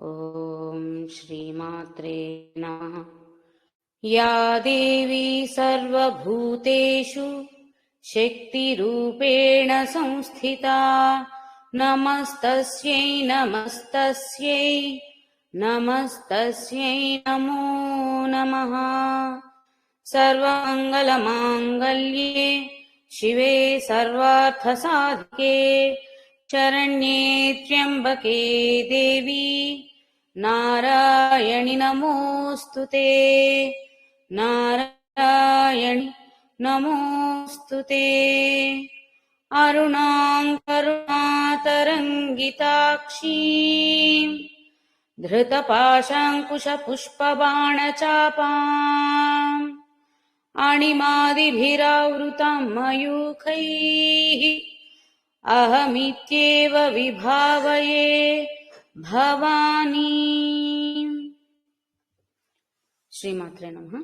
ఓం శ్రీమాత్రే నమః. యా దేవీ సర్వభూతేషు శక్తిరూపేణ సంస్థితా నమస్తస్యై నమస్తస్యై నమస్తస్యై నమో నమః. సర్వమంగళమాంగళ్యే శివే సర్వార్థసాధికే శరణ్యే త్ర్యంబకే దేవి నారాయణి నమోస్తుతే. నారాయణి నమోస్తుతే. అరుణాం కరుణాతరంగితాక్షీం ధృతపాశాంకుశపుష్పబాణచాపాం అణిమాదిభిరావృతాం మయూఖైః అహమిత్యేవ విభావయే భవానీ. శ్రీమాత్రే నమః.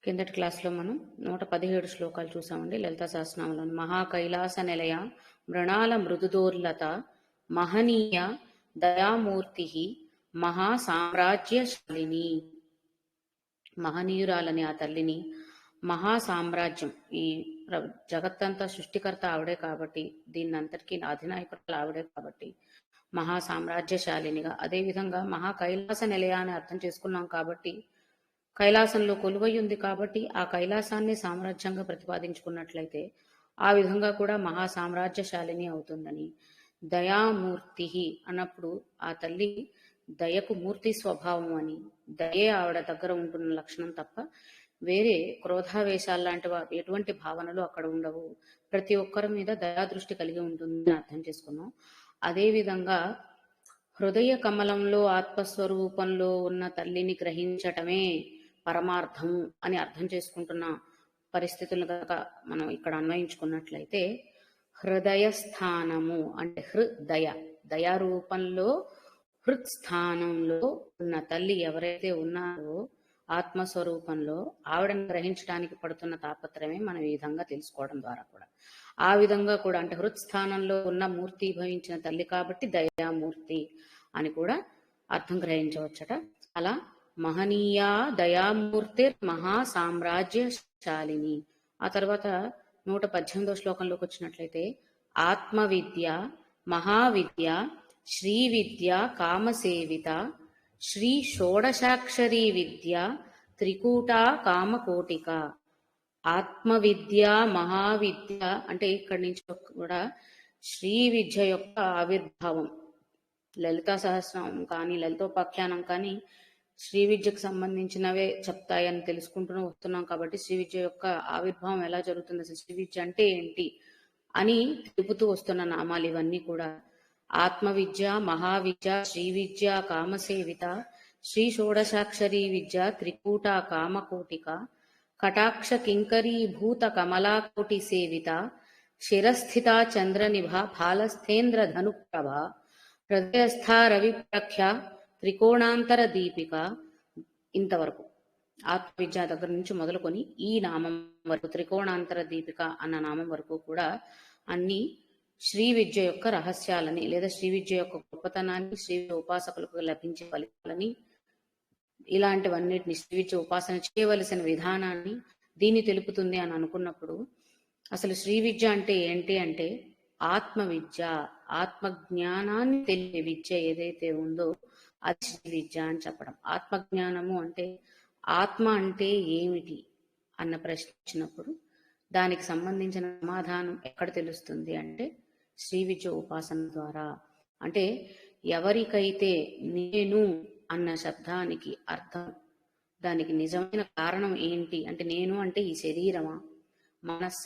కిందటి క్లాస్లో మనం 117 శ్లోకాలు చూసామండి లలితా సహస్రనామంలోని. మహాకైలాస నిలయ మృణాల మృదుదోర్లత మహనీయ దయామూర్తి మహాసామ్రాజ్యశాలిని. మహనీయురాలని ఆ తల్లిని, మహాసామ్రాజ్యం, ఈ జగత్తంతా సృష్టికర్త ఆవిడే కాబట్టి, దీన్నంతటికీ అధినాయకురాలు ఆవిడే కాబట్టి మహాసామ్రాజ్యశాలినిగా, అదేవిధంగా మహా కైలాస నిలయ అని అర్థం చేసుకున్నాం కాబట్టి కైలాసంలో కొలువై ఉంది కాబట్టి ఆ కైలాసాన్ని సామ్రాజ్యంగా ప్రతిపాదించుకున్నట్లయితే ఆ విధంగా కూడా మహాసామ్రాజ్యశాలిని అవుతుందని. దయామూర్తి అన్నప్పుడు ఆ తల్లి దయకు మూర్తి స్వభావం అని, దయే ఆవిడ దగ్గర ఉంటున్న లక్షణం తప్ప వేరే క్రోధావేశాలు లాంటి ఎటువంటి భావనలు అక్కడ ఉండవు. ప్రతి ఒక్కరి మీద దయాదృష్టి కలిగి ఉంటుందని అర్థం చేసుకున్నాం. అదేవిధంగా హృదయ కమలంలో ఆత్మస్వరూపంలో ఉన్న తల్లిని గ్రహించటమే పరమార్థము అని అర్థం చేసుకుంటున్న పరిస్థితులను కనుక మనం ఇక్కడ అన్వయించుకున్నట్లయితే, హృదయ స్థానము అంటే హృదయ, దయారూపంలో హృత్స్థానంలో ఉన్న తల్లి ఎవరైతే ఉన్నారో ఆత్మస్వరూపంలో, ఆవిడని గ్రహించడానికి పడుతున్న తాపత్రయమే మనం ఈ విధంగా తెలుసుకోవడం ద్వారా కూడా, ఆ విధంగా కూడా అంటే హృత్స్థానంలో ఉన్న మూర్తి భవించిన తల్లి కాబట్టి దయామూర్తి అని కూడా అర్థం గ్రహించవచ్చట. అలా మహనీయ దయామూర్తి మహాసామ్రాజ్యశాలిని. ఆ తర్వాత 118వ శ్లోకంలోకి వచ్చినట్లయితే, ఆత్మవిద్య మహావిద్య శ్రీ విద్య కామసేవిత శ్రీ షోడశాక్షరీ విద్య త్రికూట కామకోటిక. ఆత్మవిద్య మహావిద్య అంటే ఇక్కడి నుంచి కూడా శ్రీ విద్య యొక్క ఆవిర్భావం. లలితా సహస్రనామం కానీ లలితోపాఖ్యానం కానీ శ్రీ విద్యకు సంబంధించినవే చెప్తాయని తెలుసుకుంటూ వస్తున్నాం కాబట్టి శ్రీ విద్య యొక్క ఆవిర్భావం ఎలా జరుగుతుంది, అసలు శ్రీ విద్య అంటే ఏంటి అని తెలుపుతూ వస్తున్న నామాలు ఇవన్నీ కూడా. ఆత్మవిద్య మహావిద్య శ్రీ విద్య కామసేవిత శ్రీ షోడశాక్షరీ విద్య త్రికూట కామకోటిక కటాక్ష కింకరీభూత కమలాకోటి సేవిత శిరస్థిత చంద్రనిభ ఫాలస్థేంద్ర ధనుప్రభ హృదయస్థ రవిప్రఖ్య త్రికోణాంతర దీపిక. ఇంతవరకు ఆత్మవిద్య దగ్గర నుంచి మొదలుకొని ఈ నామం వరకు, త్రికోణాంతర దీపిక అన్న నామం వరకు కూడా అన్ని శ్రీ విద్య యొక్క రహస్యాలని లేదా శ్రీ విద్య యొక్క గొప్పతనాన్ని, శ్రీ ఉపాసకులకు లభించే ఫలితాలని, ఇలాంటివన్నిటిని శ్రీ విద్య ఉపాసన చేయవలసిన విధానాన్ని దీన్ని తెలుపుతుంది అని అనుకున్నప్పుడు, అసలు శ్రీ విద్య అంటే ఏంటి అంటే ఆత్మ విద్య, ఆత్మజ్ఞానాన్ని తెలిపే విద్య ఏదైతే ఉందో అది శ్రీ విద్య అని చెప్పడం. ఆత్మజ్ఞానము అంటే ఆత్మ అంటే ఏమిటి అన్న ప్రశ్న వచ్చినప్పుడు దానికి సంబంధించిన సమాధానం ఎక్కడ తెలుస్తుంది అంటే శ్రీ విద్య ఉపాసన ద్వారా. అంటే ఎవరికైతే నేను అన్న శబ్దానికి అర్థం, దానికి నిజమైన కారణం ఏంటి అంటే నేను అంటే ఈ శరీరమా, మనస్స,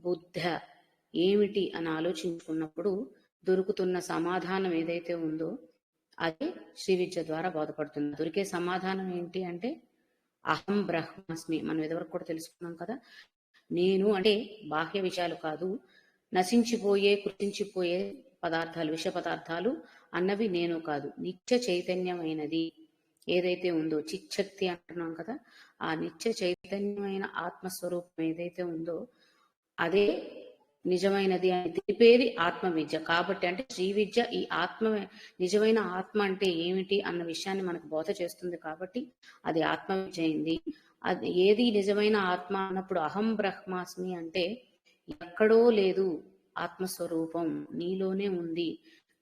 బుద్ధ ఏమిటి అని ఆలోచించుకున్నప్పుడు దొరుకుతున్న సమాధానం ఏదైతే ఉందో అది శ్రీ విద్య ద్వారా బోధపడుతుంది. దొరికే సమాధానం ఏంటి అంటే అహం బ్రహ్మాస్మి. మనం ఇదివరకు కూడా తెలుసుకున్నాం కదా, నేను అంటే బాహ్య విషయాలు కాదు, నశించిపోయే కృషించిపోయే పదార్థాలు, విషయ పదార్థాలు అన్నవి నేను కాదు, నిత్య చైతన్యమైనది ఏదైతే ఉందో, చిచ్చక్తి అంటున్నాం కదా, ఆ నిత్య చైతన్యమైన ఆత్మస్వరూపం ఏదైతే ఉందో అదే నిజమైనది అని తెలిపేది ఆత్మ విద్య. కాబట్టి అంటే శ్రీ విద్య ఈ ఆత్మ, నిజమైన ఆత్మ అంటే ఏమిటి అన్న విషయాన్ని మనకు బోధ చేస్తుంది కాబట్టి అది ఆత్మ విద్య అయింది. అది ఏది నిజమైన ఆత్మ అన్నప్పుడు అహం బ్రహ్మాస్మి అంటే ఎక్కడో లేదు, ఆత్మస్వరూపం నీలోనే ఉంది.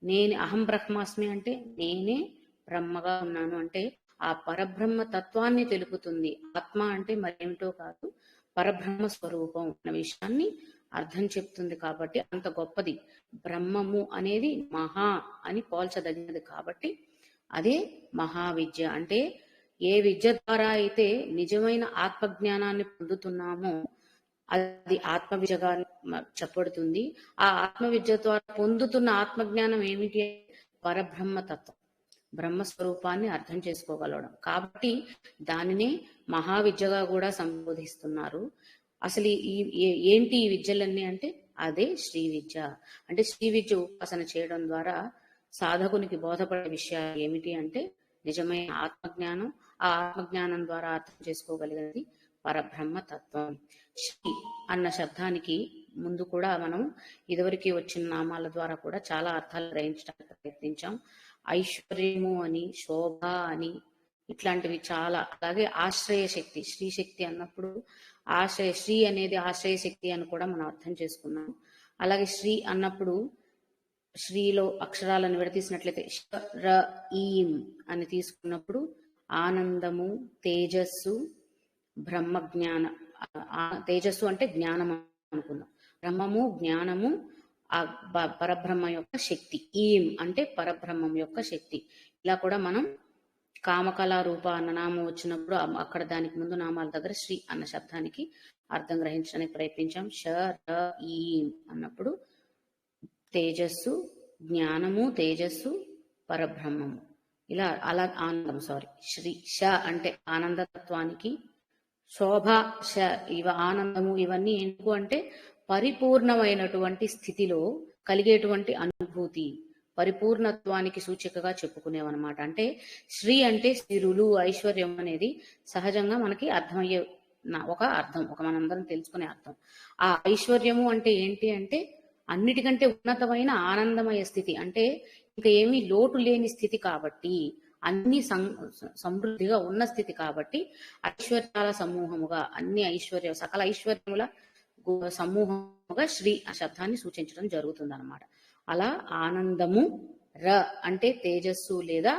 నేను అహం బ్రహ్మాస్మి అంటే నేనే బ్రహ్మగా ఉన్నాను అంటే ఆ పరబ్రహ్మ తత్వాన్ని తెలుపుతుంది. ఆత్మ అంటే మరేమిటో కాదు, పరబ్రహ్మ స్వరూపం అన్న విషయాన్ని అర్థం చెప్తుంది. కాబట్టి అంత గొప్పది బ్రహ్మము అనేది మహా అని పోల్చదగినది. కాబట్టి అదే మహావిద్య. అంటే ఏ విద్య ద్వారా అయితే నిజమైన ఆత్మజ్ఞానాన్ని పొందుతున్నామో అది ఆత్మ విద్యగా చెప్పబడుతుంది. ఆ ఆత్మ విద్య ద్వారా పొందుతున్న ఆత్మజ్ఞానం ఏమిటి? పరబ్రహ్మతత్వం, బ్రహ్మస్వరూపాన్ని అర్థం చేసుకోగలడం. కాబట్టి దానినే మహావిద్యగా కూడా సంబోధిస్తున్నారు. అసలు ఏంటి ఈ విద్యలన్నీ అంటే అదే శ్రీ విద్య. అంటే శ్రీ విద్య ఉపాసన చేయడం ద్వారా సాధకునికి బోధపడే విషయాలు ఏమిటి అంటే నిజమైన ఆత్మజ్ఞానం. ఆ ఆత్మజ్ఞానం ద్వారా అర్థం చేసుకోగలిగినది పరబ్రహ్మ తత్వం. శ్రీ అన్న శబ్దానికి ముందు కూడా మనం ఇదివరకు వచ్చిన నామాల ద్వారా కూడా చాలా అర్థాలు గ్రహించడానికి ప్రయత్నించాం. ఐశ్వర్యము అని, శోభ అని, ఇట్లాంటివి చాలా. అలాగే ఆశ్రయ శక్తి, శ్రీ శక్తి అన్నప్పుడు శ్రీ అనేది ఆశ్రయ శక్తి అని కూడా మనం అర్థం చేసుకున్నాం. అలాగే శ్రీ అన్నప్పుడు శ్రీలో అక్షరాలను విడతీసినట్లయితే ర ఈం అని తీసుకున్నప్పుడు ఆనందము, తేజస్సు, బ్రహ్మ జ్ఞాన, తేజస్సు అంటే జ్ఞానం అనుకున్నాం. బ్రహ్మము, జ్ఞానము, ఆ పరబ్రహ్మ యొక్క శక్తి. ఈం అంటే పరబ్రహ్మం యొక్క శక్తి. ఇలా కూడా మనం కామకళా రూప అన్న నామం వచ్చినప్పుడు అక్కడ దానికి ముందు నామాల దగ్గర శ్రీ అన్న శబ్దానికి అర్థం గ్రహించడానికి ప్రయత్నించాం. ష ర ఈం అన్నప్పుడు తేజస్సు, జ్ఞానము, తేజస్సు, పరబ్రహ్మము. ఇలా అలా ఆనందం, శ్రీ ష అంటే ఆనందతత్వానికి, శోభ ష ఆనందము, ఇవన్నీ ఎందుకు అంటే పరిపూర్ణమైనటువంటి స్థితిలో కలిగేటువంటి అనుభూతి, పరిపూర్ణత్వానికి సూచికగా చెప్పుకునేవన్నమాట. అంటే శ్రీ అంటే సిరులు, ఐశ్వర్యం అనేది సహజంగా మనకి అర్థమయ్యే ఒక అర్థం, ఒక మనందరం తెలుసుకునే అర్థం. ఆ ఐశ్వర్యము అంటే ఏంటి అంటే అన్నిటికంటే ఉన్నతమైన ఆనందమయ స్థితి. అంటే ఇంకా ఏమీ లోటు లేని స్థితి కాబట్టి, అన్ని సమృద్ధిగా ఉన్న స్థితి కాబట్టి ఐశ్వర్యాల సమూహముగా, అన్ని సకల ఐశ్వర్యముల సమూహముగా శ్రీ ఆ శబ్దాన్ని సూచించడం జరుగుతుంది అన్నమాట. అలా ఆనందము, ర అంటే తేజస్సు లేదా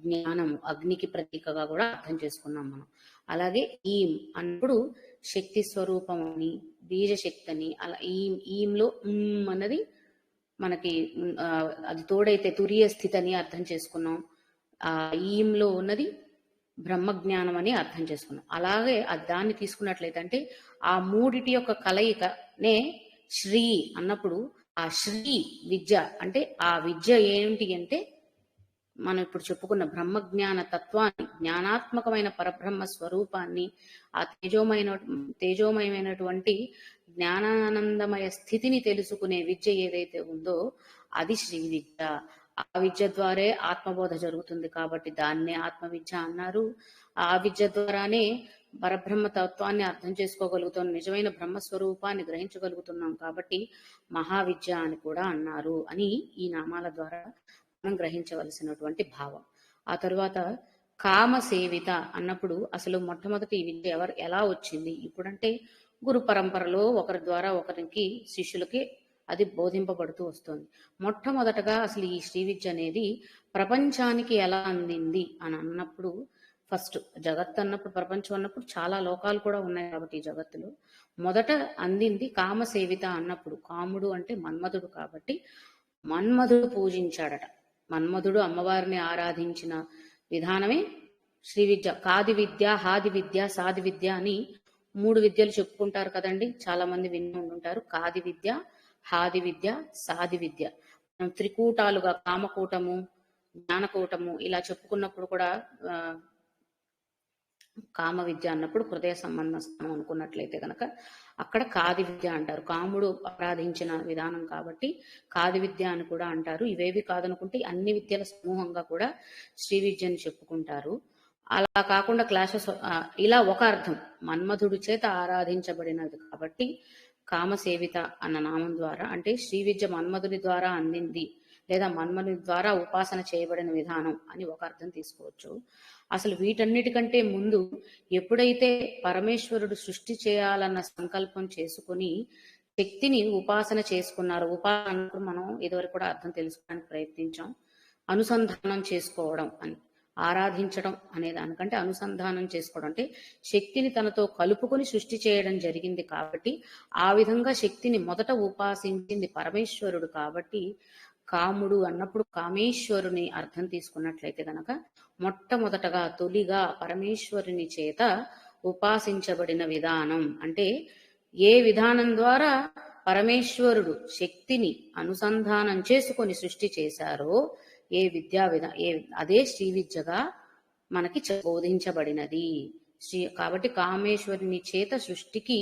జ్ఞానము, అగ్నికి ప్రతీకగా కూడా అర్థం చేసుకున్నాం మనం. అలాగే ఈం అన్నప్పుడు శక్తి స్వరూపం అని, బీజ శక్తి అని. అలా ఈంలో అన్నది మనకి అది తోడైతే తురియ స్థితి అని అర్థం చేసుకున్నాం. ఆ ఈంలో ఉన్నది బ్రహ్మజ్ఞానం అని అర్థం చేసుకున్నాం. అలాగే దాన్ని తీసుకున్నట్లయితే అంటే ఆ మూడిటి యొక్క కలయికనే శ్రీ అన్నప్పుడు ఆ శ్రీ విద్య అంటే ఆ విద్య ఏంటి అంటే మనం ఇప్పుడు చెప్పుకున్న బ్రహ్మజ్ఞాన తత్వాన్ని, జ్ఞానాత్మకమైన పరబ్రహ్మ స్వరూపాన్ని, ఆ తేజోమయమైనటువంటి జ్ఞానానందమయ స్థితిని తెలుసుకునే విద్య ఏదైతే ఉందో అది శ్రీ విద్య. ఆ విద్య ద్వారే ఆత్మబోధ జరుగుతుంది కాబట్టి దాన్నే ఆత్మ విద్య అన్నారు. ఆ విద్య ద్వారానే పరబ్రహ్మ తత్వాన్ని అర్థం చేసుకోగలుగుతాం, నిజమైన బ్రహ్మస్వరూపాన్ని గ్రహించగలుగుతున్నాం కాబట్టి మహావిద్య అని కూడా అన్నారు అని ఈ నామాల ద్వారా మనం గ్రహించవలసినటువంటి భావం. ఆ తరువాత కామ సేవిత అన్నప్పుడు అసలు మొట్టమొదటి ఈ విద్య ఎలా వచ్చింది? ఇప్పుడంటే గురు పరంపరలో ఒకరి ద్వారా ఒకరికి, శిష్యులకి అది బోధింపబడుతూ వస్తుంది. మొట్టమొదటగా అసలు ఈ శ్రీ విద్య అనేది ప్రపంచానికి ఎలా అందింది అని అన్నప్పుడు, ఫస్ట్ జగత్ అన్నప్పుడు, ప్రపంచం అన్నప్పుడు చాలా లోకాలు కూడా ఉన్నాయి కాబట్టి ఈ జగత్తులో మొదట అందింది కామసేవిత అన్నప్పుడు. కాముడు అంటే మన్మధుడు కాబట్టి మన్మధుడు పూజించాడట. మన్మధుడు అమ్మవారిని ఆరాధించిన విధానమే శ్రీ విద్య. కాది విద్య, హాది విద్య, సాది విద్య అని 3 విద్యలు చెప్పుకుంటారు కదండి, చాలా మంది విని ఉంటుంటారు. కాది విద్య, హాది విద్య, సాది విద్య. త్రికూటాలుగా కామకూటము, జ్ఞానకూటము ఇలా చెప్పుకున్నప్పుడు కూడా కామ విద్య అన్నప్పుడు హృదయ సంబంధ స్థానం అనుకున్నట్లయితే కనుక అక్కడ కాది విద్య అంటారు. కాముడు ఆరాధించిన విధానం కాబట్టి కాది విద్య అని కూడా అంటారు. ఇవేవి కాదనుకుంటే అన్ని విద్యల సమూహంగా కూడా శ్రీ విద్యని చెప్పుకుంటారు. అలా కాకుండా క్లాసెస్ ఇలా ఒక అర్థం, మన్మధుడి చేత ఆరాధించబడినది కాబట్టి కామసేవిత అన్న నామం ద్వారా, అంటే శ్రీ విద్య మన్మధుని ద్వారా అందింది లేదా మన్మధుని ద్వారా ఉపాసన చేయబడిన విధానం అని ఒక అర్థం తీసుకోవచ్చు. అసలు వీటన్నిటికంటే ముందు ఎప్పుడైతే పరమేశ్వరుడు సృష్టి చేయాలన్న సంకల్పం చేసుకుని శక్తిని ఉపాసన చేసుకున్నారు, ఉపాసన అన్నప్పుడు మనం ఇదివరకు కూడా అర్థం తెలుసుకోవడానికి ప్రయత్నించాం, అనుసంధానం చేసుకోవడం అని. ఆరాధించడం అనే దానికంటే అనుసంధానం చేసుకోవడం అంటే శక్తిని తనతో కలుపుకొని సృష్టి చేయడం జరిగింది కాబట్టి ఆ విధంగా శక్తిని మొదట ఉపాసించింది పరమేశ్వరుడు కాబట్టి కాముడు అన్నప్పుడు కామేశ్వరుని అర్థం తీసుకున్నట్లయితే గనక మొట్టమొదటగా తొలిగా పరమేశ్వరుని చేత ఉపాసించబడిన విధానం అంటే ఏ విధానం ద్వారా పరమేశ్వరుడు శక్తిని అనుసంధానం చేసుకొని సృష్టి చేశారో ఏ విద్యా అదే శ్రీ విద్యగా మనకి బోధించబడినది. కాబట్టి కామేశ్వరుని చేత సృష్టికి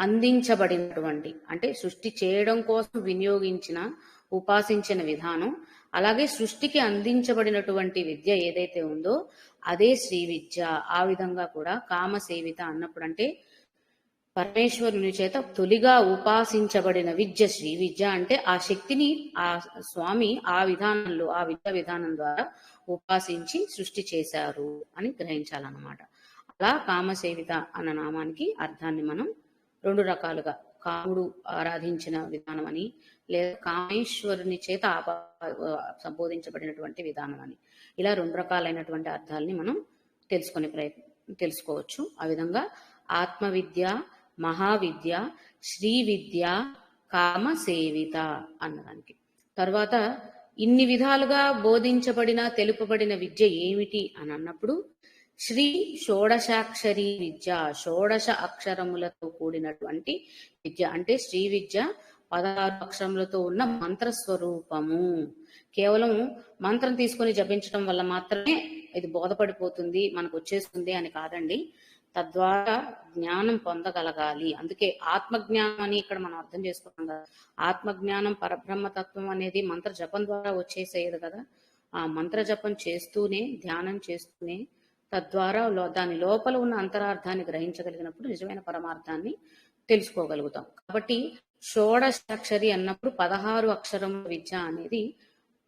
అందించబడినటువంటి అంటే సృష్టి చేయడం కోసం వినియోగించిన ఉపాసించిన విధానం, అలాగే సృష్టికి అందించబడినటువంటి విద్య ఏదైతే ఉందో అదే శ్రీ విద్య. ఆ విధంగా కూడా కామసేవిత అన్నప్పుడు అంటే పరమేశ్వరుని చేత తొలిగా ఉపాసించబడిన విద్య శ్రీ విద్య అంటే ఆ శక్తిని ఆ స్వామి ఆ విధానంలో ఆ విద్యా విధానం ద్వారా ఉపాసించి సృష్టి చేశారు అని గ్రహించాలన్నమాట. అలా కామసేవిత అన్న నామానికి అర్థాన్ని మనం రెండు రకాలుగా, కాముడు ఆరాధించిన విధానం అని లేదా కామేశ్వరుని చేత సంబోధించబడినటువంటి విధానం అని, ఇలా రెండు రకాలైనటువంటి అర్థాలని మనం తెలుసుకోవచ్చు. ఆ విధంగా ఆత్మ విద్య, మహావిద్య, శ్రీ విద్య, కామసేవిత అన్నదానికి. తర్వాత ఇన్ని విధాలుగా బోధించబడిన తెలుపబడిన విద్య ఏమిటి అని అన్నప్పుడు శ్రీ షోడశాక్షరి విద్య, షోడశ అక్షరములతో కూడినటువంటి విద్య అంటే శ్రీ విద్య 16 అక్షరములతో ఉన్న మంత్రస్వరూపము. కేవలం మంత్రం తీసుకొని జపించడం వల్ల మాత్రమే ఇది బోధపడిపోతుంది మనకు వచ్చేస్తుంది అని కాదండి, తద్వారా జ్ఞానం పొందగలగాలి. అందుకే ఆత్మజ్ఞానం అని ఇక్కడ మనం అర్థం చేసుకున్నాం కదా, ఆత్మజ్ఞానం పరబ్రహ్మతత్వం అనేది మంత్ర జపం ద్వారా వచ్చేసేది కదా. ఆ మంత్ర జపం చేస్తూనే ధ్యానం చేస్తూనే తద్వారా దాని లోపల ఉన్న అంతరార్థాన్ని గ్రహించగలిగినప్పుడు నిజమైన పరమార్థాన్ని తెలుసుకోగలుగుతాం. కాబట్టి షోడశాక్షరి అన్నప్పుడు 16 అక్షరముల విద్య అనేది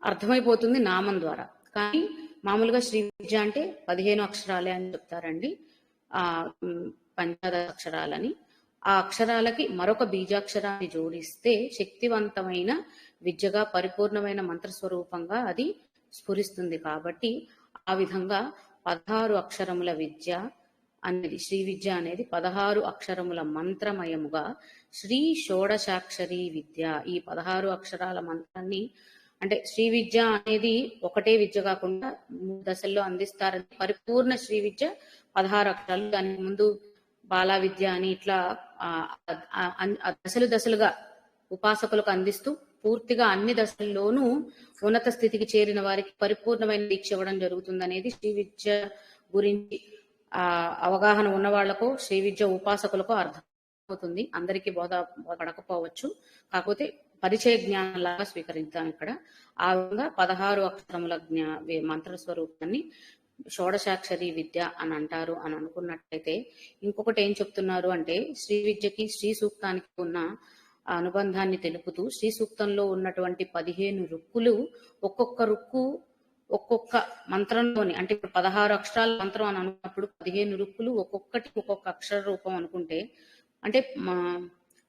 అర్థమైపోతుంది నామం ద్వారా. కానీ మామూలుగా శ్రీ విద్య అంటే 15 అక్షరాలే అని చెప్తారండి, పంచదశ అక్షరాలని. ఆ అక్షరాలకి మరొక బీజాక్షరాన్ని జోడిస్తే శక్తివంతమైన విద్యగా పరిపూర్ణమైన మంత్రస్వరూపంగా అది స్ఫురిస్తుంది. కాబట్టి ఆ విధంగా 16 అక్షరముల విద్య అనేది శ్రీ విద్య అనేది 16 అక్షరముల మంత్రమయముగా శ్రీ షోడశాక్షరి విద్య. ఈ 16 అక్షరాల మంత్రాన్ని అంటే శ్రీ విద్య అనేది ఒకటే విద్య కాకుండా 3 దశల్లో అందిస్తారని. పరిపూర్ణ శ్రీ విద్య 16 అక్షరాలు, దానికి ముందు బాలా విద్య అని ఇట్లా దశలుగా ఉపాసకులకు అందిస్తూ పూర్తిగా అన్ని దశల్లోనూ ఉన్నత స్థితికి చేరిన వారికి పరిపూర్ణమైన దీక్ష ఇవ్వడం జరుగుతుందనేది శ్రీ విద్య గురించి అవగాహన ఉన్న వాళ్లకు, శ్రీ విద్య ఉపాసకులకు అర్థమవుతుంది. అందరికీ బోధపడకపోవచ్చు, కాకపోతే పరిచయ జ్ఞానంలాగా స్వీకరిద్దాం ఇక్కడ. ఆ విధంగా 16 అక్షరముల మంత్రస్వరూపాన్ని షోడశాక్షరి విద్య అని అంటారు అని అనుకున్నట్లయితే ఇంకొకటి ఏం చెప్తున్నారు అంటే శ్రీ విద్యకి శ్రీ సూక్తానికి ఉన్న అనుబంధాన్ని తెలుపుతూ శ్రీ సూక్తంలో ఉన్నటువంటి 15 రుక్కులు ఒక్కొక్క రుక్కు ఒక్కొక్క మంత్రంలోని అంటే ఇప్పుడు 16 అక్షరాల మంత్రం అని అనుకున్నప్పుడు 15 రుక్కులు ఒక్కొక్కటి ఒక్కొక్క అక్షర రూపం అనుకుంటే అంటే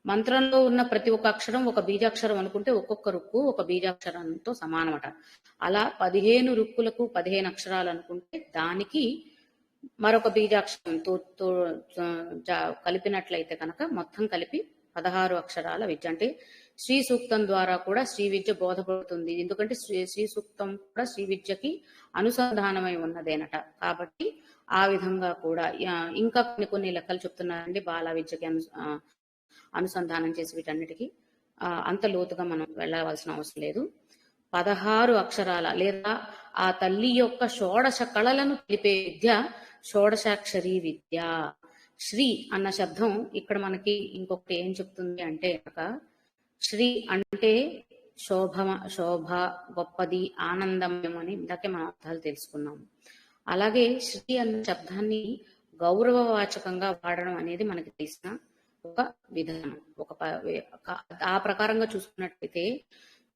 మంత్రంలో ఉన్న ప్రతి ఒక్క అక్షరం ఒక బీజాక్షరం అనుకుంటే ఒక్కొక్క రుక్కు ఒక బీజాక్షరంతో సమానమట. అలా 15 రుక్కులకు 15 అక్షరాలు అనుకుంటే దానికి మరొక బీజాక్షరంతో కలిపినట్లయితే కనుక మొత్తం కలిపి 16 అక్షరాల విద్య. అంటే శ్రీ సూక్తం ద్వారా కూడా శ్రీ విద్య బోధపడుతుంది, ఎందుకంటే శ్రీ సూక్తం కూడా శ్రీ విద్యకి అనుసంధానమై ఉన్నదేనట. కాబట్టి ఆ విధంగా కూడా ఇంకా కొన్ని లెక్కలు చెప్తున్నారండి బాల విద్యకి అనుసంధానం చేసి వీటన్నిటికీ అంత లోతుగా మనం వెళ్ళవలసిన అవసరం లేదు. 16 అక్షరాల లేదా ఆ తల్లి యొక్క షోడశ కళలను తెలిపే విద్య షోడశాక్షరి విద్య. శ్రీ అన్న శబ్దం ఇక్కడ మనకి ఇంకొకటి ఏం చెప్తుంది అంటే శ్రీ అంటే శోభ, గొప్పది, ఆనందమయం అని ఇందాకే మనం అర్థాలు తెలుసుకున్నాము. అలాగే శ్రీ అన్న శబ్దాన్ని గౌరవవాచకంగా వాడడం అనేది మనకి తెలిసిన ఒక విధానం. ఆ ప్రకారంగా చూసుకున్నట్లయితే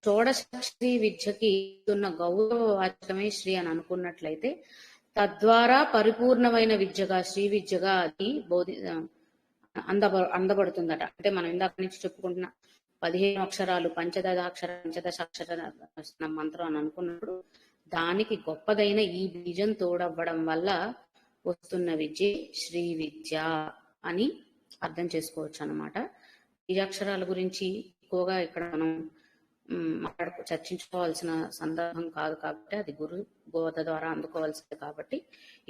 షోడశాక్షరి విద్యకి ఉన్న గౌరవ వాచకమే శ్రీ అని అనుకున్నట్లయితే తద్వారా పరిపూర్ణమైన విద్యగా శ్రీ విద్యగా అది అందబడుతుందట. అంటే మనం ఇందాక నుంచి చెప్పుకుంటున్న 15 అక్షరాలు పంచదశాక్షర మంత్రం అని అనుకున్నప్పుడు దానికి గొప్పదైన ఈ బీజం తోడవ్వడం వల్ల వస్తున్న విద్య శ్రీ విద్య అని అర్థం చేసుకోవచ్చు అన్నమాట. బీజాక్షరాల గురించి ఎక్కువగా ఇక్కడ మనం చర్చించుకోవాల్సిన సందర్భం కాదు కాబట్టి అది గురు బోధ ద్వారా అందుకోవాల్సింది కాబట్టి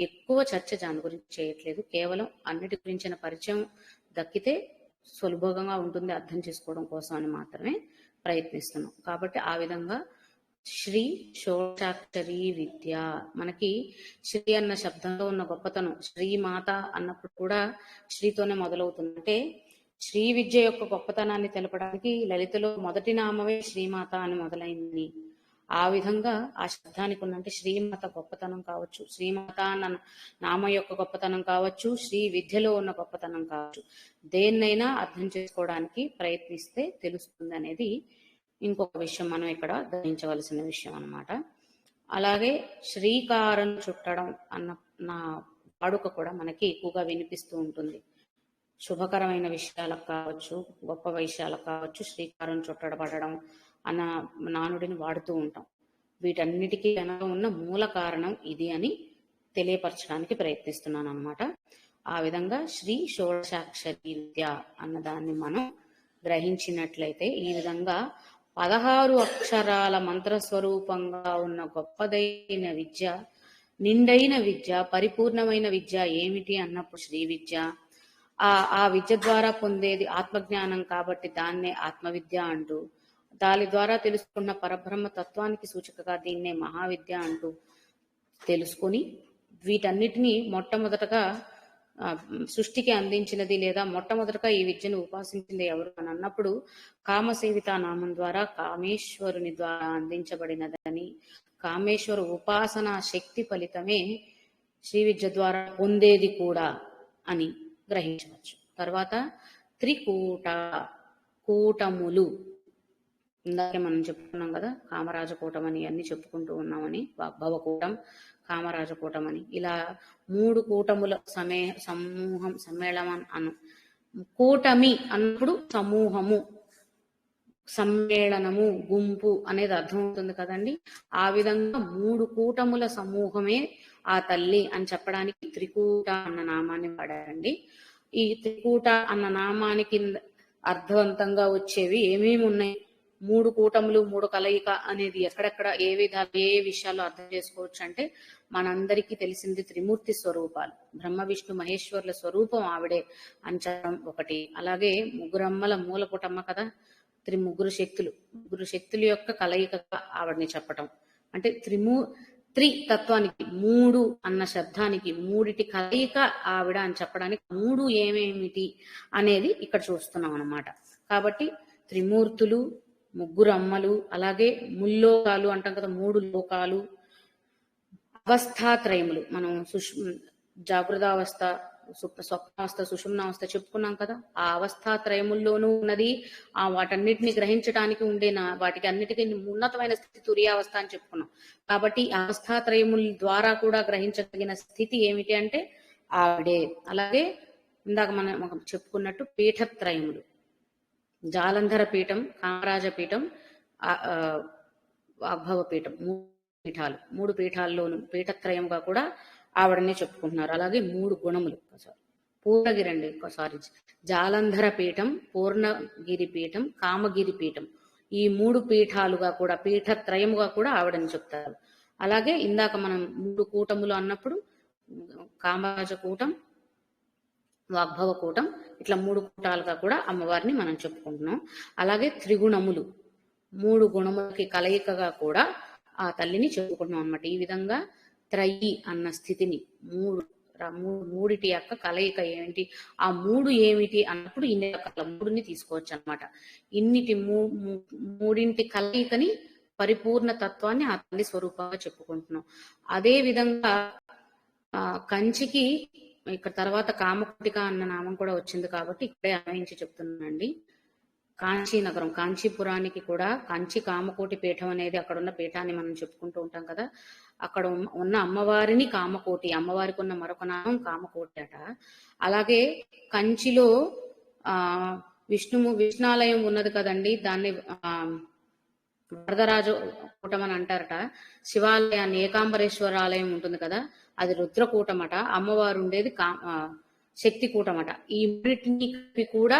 ఎక్కువ చర్చ దాని గురించి చేయట్లేదు. కేవలం అన్నిటి గురించిన పరిచయం దక్కితే సులభంగా ఉంటుంది అర్థం చేసుకోవడం కోసం అని మాత్రమే ప్రయత్నిస్తున్నాం. కాబట్టి ఆ విధంగా శ్రీ షోడశాక్షరి విద్య, మనకి శ్రీ అన్న శబ్దంలో ఉన్న గొప్పతనం, శ్రీమాత అన్నప్పుడు కూడా శ్రీతోనే మొదలవుతుంది. అంటే శ్రీ విద్య యొక్క గొప్పతనాన్ని తెలపడానికి లలితలో మొదటి నామమే శ్రీమాత అని మొదలైంది. ఆ విధంగా ఆ శబ్దానికి ఉన్నంటే శ్రీమాత గొప్పతనం కావచ్చు, శ్రీమాత అన్న నామ యొక్క గొప్పతనం కావచ్చు, శ్రీ విద్యలో ఉన్న గొప్పతనం కావచ్చు, దేన్నైనా అర్థం చేసుకోవడానికి ప్రయత్నిస్తే తెలుస్తుంది అనేది ఇంకొక విషయం మనం ఇక్కడ గ్రహించవలసిన విషయం అన్నమాట. అలాగే శ్రీకారం చుట్టడం అన్న నా వాడుక కూడా మనకి ఎక్కువగా వినిపిస్తూ ఉంటుంది. శుభకరమైన విషయాలకు కావచ్చు, గొప్ప విషయాలకు కావచ్చు శ్రీకారం చుట్టబడడం అన్న నానుడిని వాడుతూ ఉంటాం. వీటన్నిటికీ వెనక ఉన్న మూల కారణం ఇది అని తెలియపరచడానికి ప్రయత్నిస్తున్నాను అనమాట. ఆ విధంగా శ్రీ షోడశాక్షరి విద్య అన్నదాన్ని మనం గ్రహించినట్లయితే ఈ విధంగా 16 అక్షరాల మంత్రస్వరూపంగా ఉన్న గొప్పదైన విద్య, నిండైన విద్య, పరిపూర్ణమైన విద్య ఏమిటి అన్నప్పుడు శ్రీ విద్య. ఆ విద్య ద్వారా పొందేది ఆత్మజ్ఞానం కాబట్టి దాన్నే ఆత్మవిద్య అంటూ, దాని ద్వారా తెలుసుకున్న పరబ్రహ్మ తత్వానికి సూచికగా దీన్నే మహావిద్య అంటూ తెలుసుకుని, వీటన్నిటినీ మొట్టమొదటగా సృష్టికి అందించినది లేదా మొట్టమొదటగా ఈ విద్యను ఉపాసించింది ఎవరు అని అన్నప్పుడు కామసేవిత నామం ద్వారా కామేశ్వరుని ద్వారా అందించబడినదని, కామేశ్వర ఉపాసనా శక్తి ఫలితమే శ్రీ విద్య ద్వారా పొందేది కూడా అని గ్రహించవచ్చు. తర్వాత కూటములు, ఇందాకే మనం చెప్పుకున్నాం కదా, కామరాజకూటం అని అన్ని చెప్పుకుంటూ ఉన్నామని, భవకూటం, కామరాజకూటం అని, ఇలా 3 కూటముల సమూహం సమ్మేళనం అను. కూటమి అన్నప్పుడు సమూహము, సమ్మేళనము, గుంపు అనేది అర్థమవుతుంది కదండి. ఆ విధంగా 3 కూటముల సమూహమే ఆ తల్లి అని చెప్పడానికి త్రికూట అన్న నామాన్ని వాడారండి. ఈ త్రికూట అన్న నామానికి అర్థవంతంగా వచ్చేవి ఏమేమి ఉన్నాయి? 3 కూటములు, 3 కలయిక అనేది ఎక్కడెక్కడ ఏ విషయాల్లో అర్థం చేసుకోవచ్చు అంటే, మనందరికీ తెలిసింది త్రిమూర్తి స్వరూపాలు, బ్రహ్మ విష్ణు మహేశ్వరుల స్వరూపం ఆవిడే అని చెప్పడం ఒకటి. అలాగే ముగ్గురమ్మల మూలపుటమ్మ కదా, ముగ్గురు శక్తుల యొక్క కలయికగా ఆవిడని చెప్పటం అంటే త్రితత్వానికి 3 అన్న శబ్దానికి 3టి కలయిక ఆవిడ అని చెప్పడానికి 3 ఏమేమిటి అనేది ఇక్కడ చూస్తున్నాం అన్నమాట. కాబట్టి త్రిమూర్తులు, ముగ్గురు అమ్మలు, అలాగే ముల్లోకాలు అంటాం కదా, 3 లోకాలు, అవస్థాత్రయములు, మనం జాగృతావస్థ, స్వప్నావస్థ, సుషుమ్నావస్థ చెప్పుకున్నాం కదా. ఆ అవస్థాత్రయముల్లోనూ ఉన్నది, వాటన్నిటిని గ్రహించడానికి ఉండే వాటికి అన్నిటికీ ఉన్నతమైన స్థితి తురియావస్థ అని చెప్పుకున్నాం. కాబట్టి అవస్థాత్రయముల ద్వారా కూడా గ్రహించగలిగిన స్థితి ఏమిటి అంటే ఆవిడే. అలాగే ఇందాక మనం చెప్పుకున్నట్టు పీఠత్రయములు, జాలంధర పీఠం, కామరాజ పీఠం, వాగ్భవ పీఠం, 3 పీఠాల్లోనూ పీఠత్రయంగా కూడా ఆవిడనే చెప్పుకుంటున్నారు. అలాగే 3 గుణములు, జాలంధర పీఠం, పూర్ణగిరి పీఠం, కామగిరి పీఠం, ఈ 3 పీఠాలుగా కూడా పీఠత్రయముగా కూడా ఆవిడని చెప్తారు. అలాగే ఇందాక మనం 3 కూటములు అన్నప్పుడు కామరాజ కూటం, వాగ్భవ కూటం, ఇట్లా 3 కూటాలుగా కూడా అమ్మవారిని మనం చెప్పుకుంటున్నాం. అలాగే త్రిగుణములు, 3 గుణములకి కలయికగా కూడా ఆ తల్లిని చెప్పుకుంటున్నాం అన్నమాట. ఈ విధంగా త్రయి అన్న స్థితిని, మూడిటి యొక్క కలయిక ఏమిటి, ఆ 3 ఏమిటి అన్నప్పుడు ఇన్ని రకాల 3ని తీసుకోవచ్చు అనమాట. ఇన్నిటి 3ంటి కలయికని పరిపూర్ణ తత్వాన్ని ఆ తల్లి స్వరూపంగా చెప్పుకుంటున్నాం. అదే విధంగా కంచికి ఇక్కడ తర్వాత కామకోటిక అన్న నామం కూడా వచ్చింది కాబట్టి ఇక్కడే అన్వయించి చెప్తున్నానండి. కాంచీ నగరం, కాంచీపురానికి కూడా కంచి కామకోటి పీఠం అనేది అక్కడ ఉన్న పీఠాన్ని మనం చెప్పుకుంటూ ఉంటాం కదా. అక్కడ ఉన్న అమ్మవారిని కామకోటి, అమ్మవారికి ఉన్న మరొక నామం కామకోటి అట. అలాగే కంచిలో విష్ణాలయం ఉన్నది కదండి, దాన్ని వరదరాజు కూటం అని అంటారట. శివాలయాన్ని ఏకాంబరేశ్వర ఆలయం ఉంటుంది కదా, అది రుద్రకూటమట. అమ్మవారు ఉండేది శక్తి కూటమట. ఈ మూడింటిని కూడా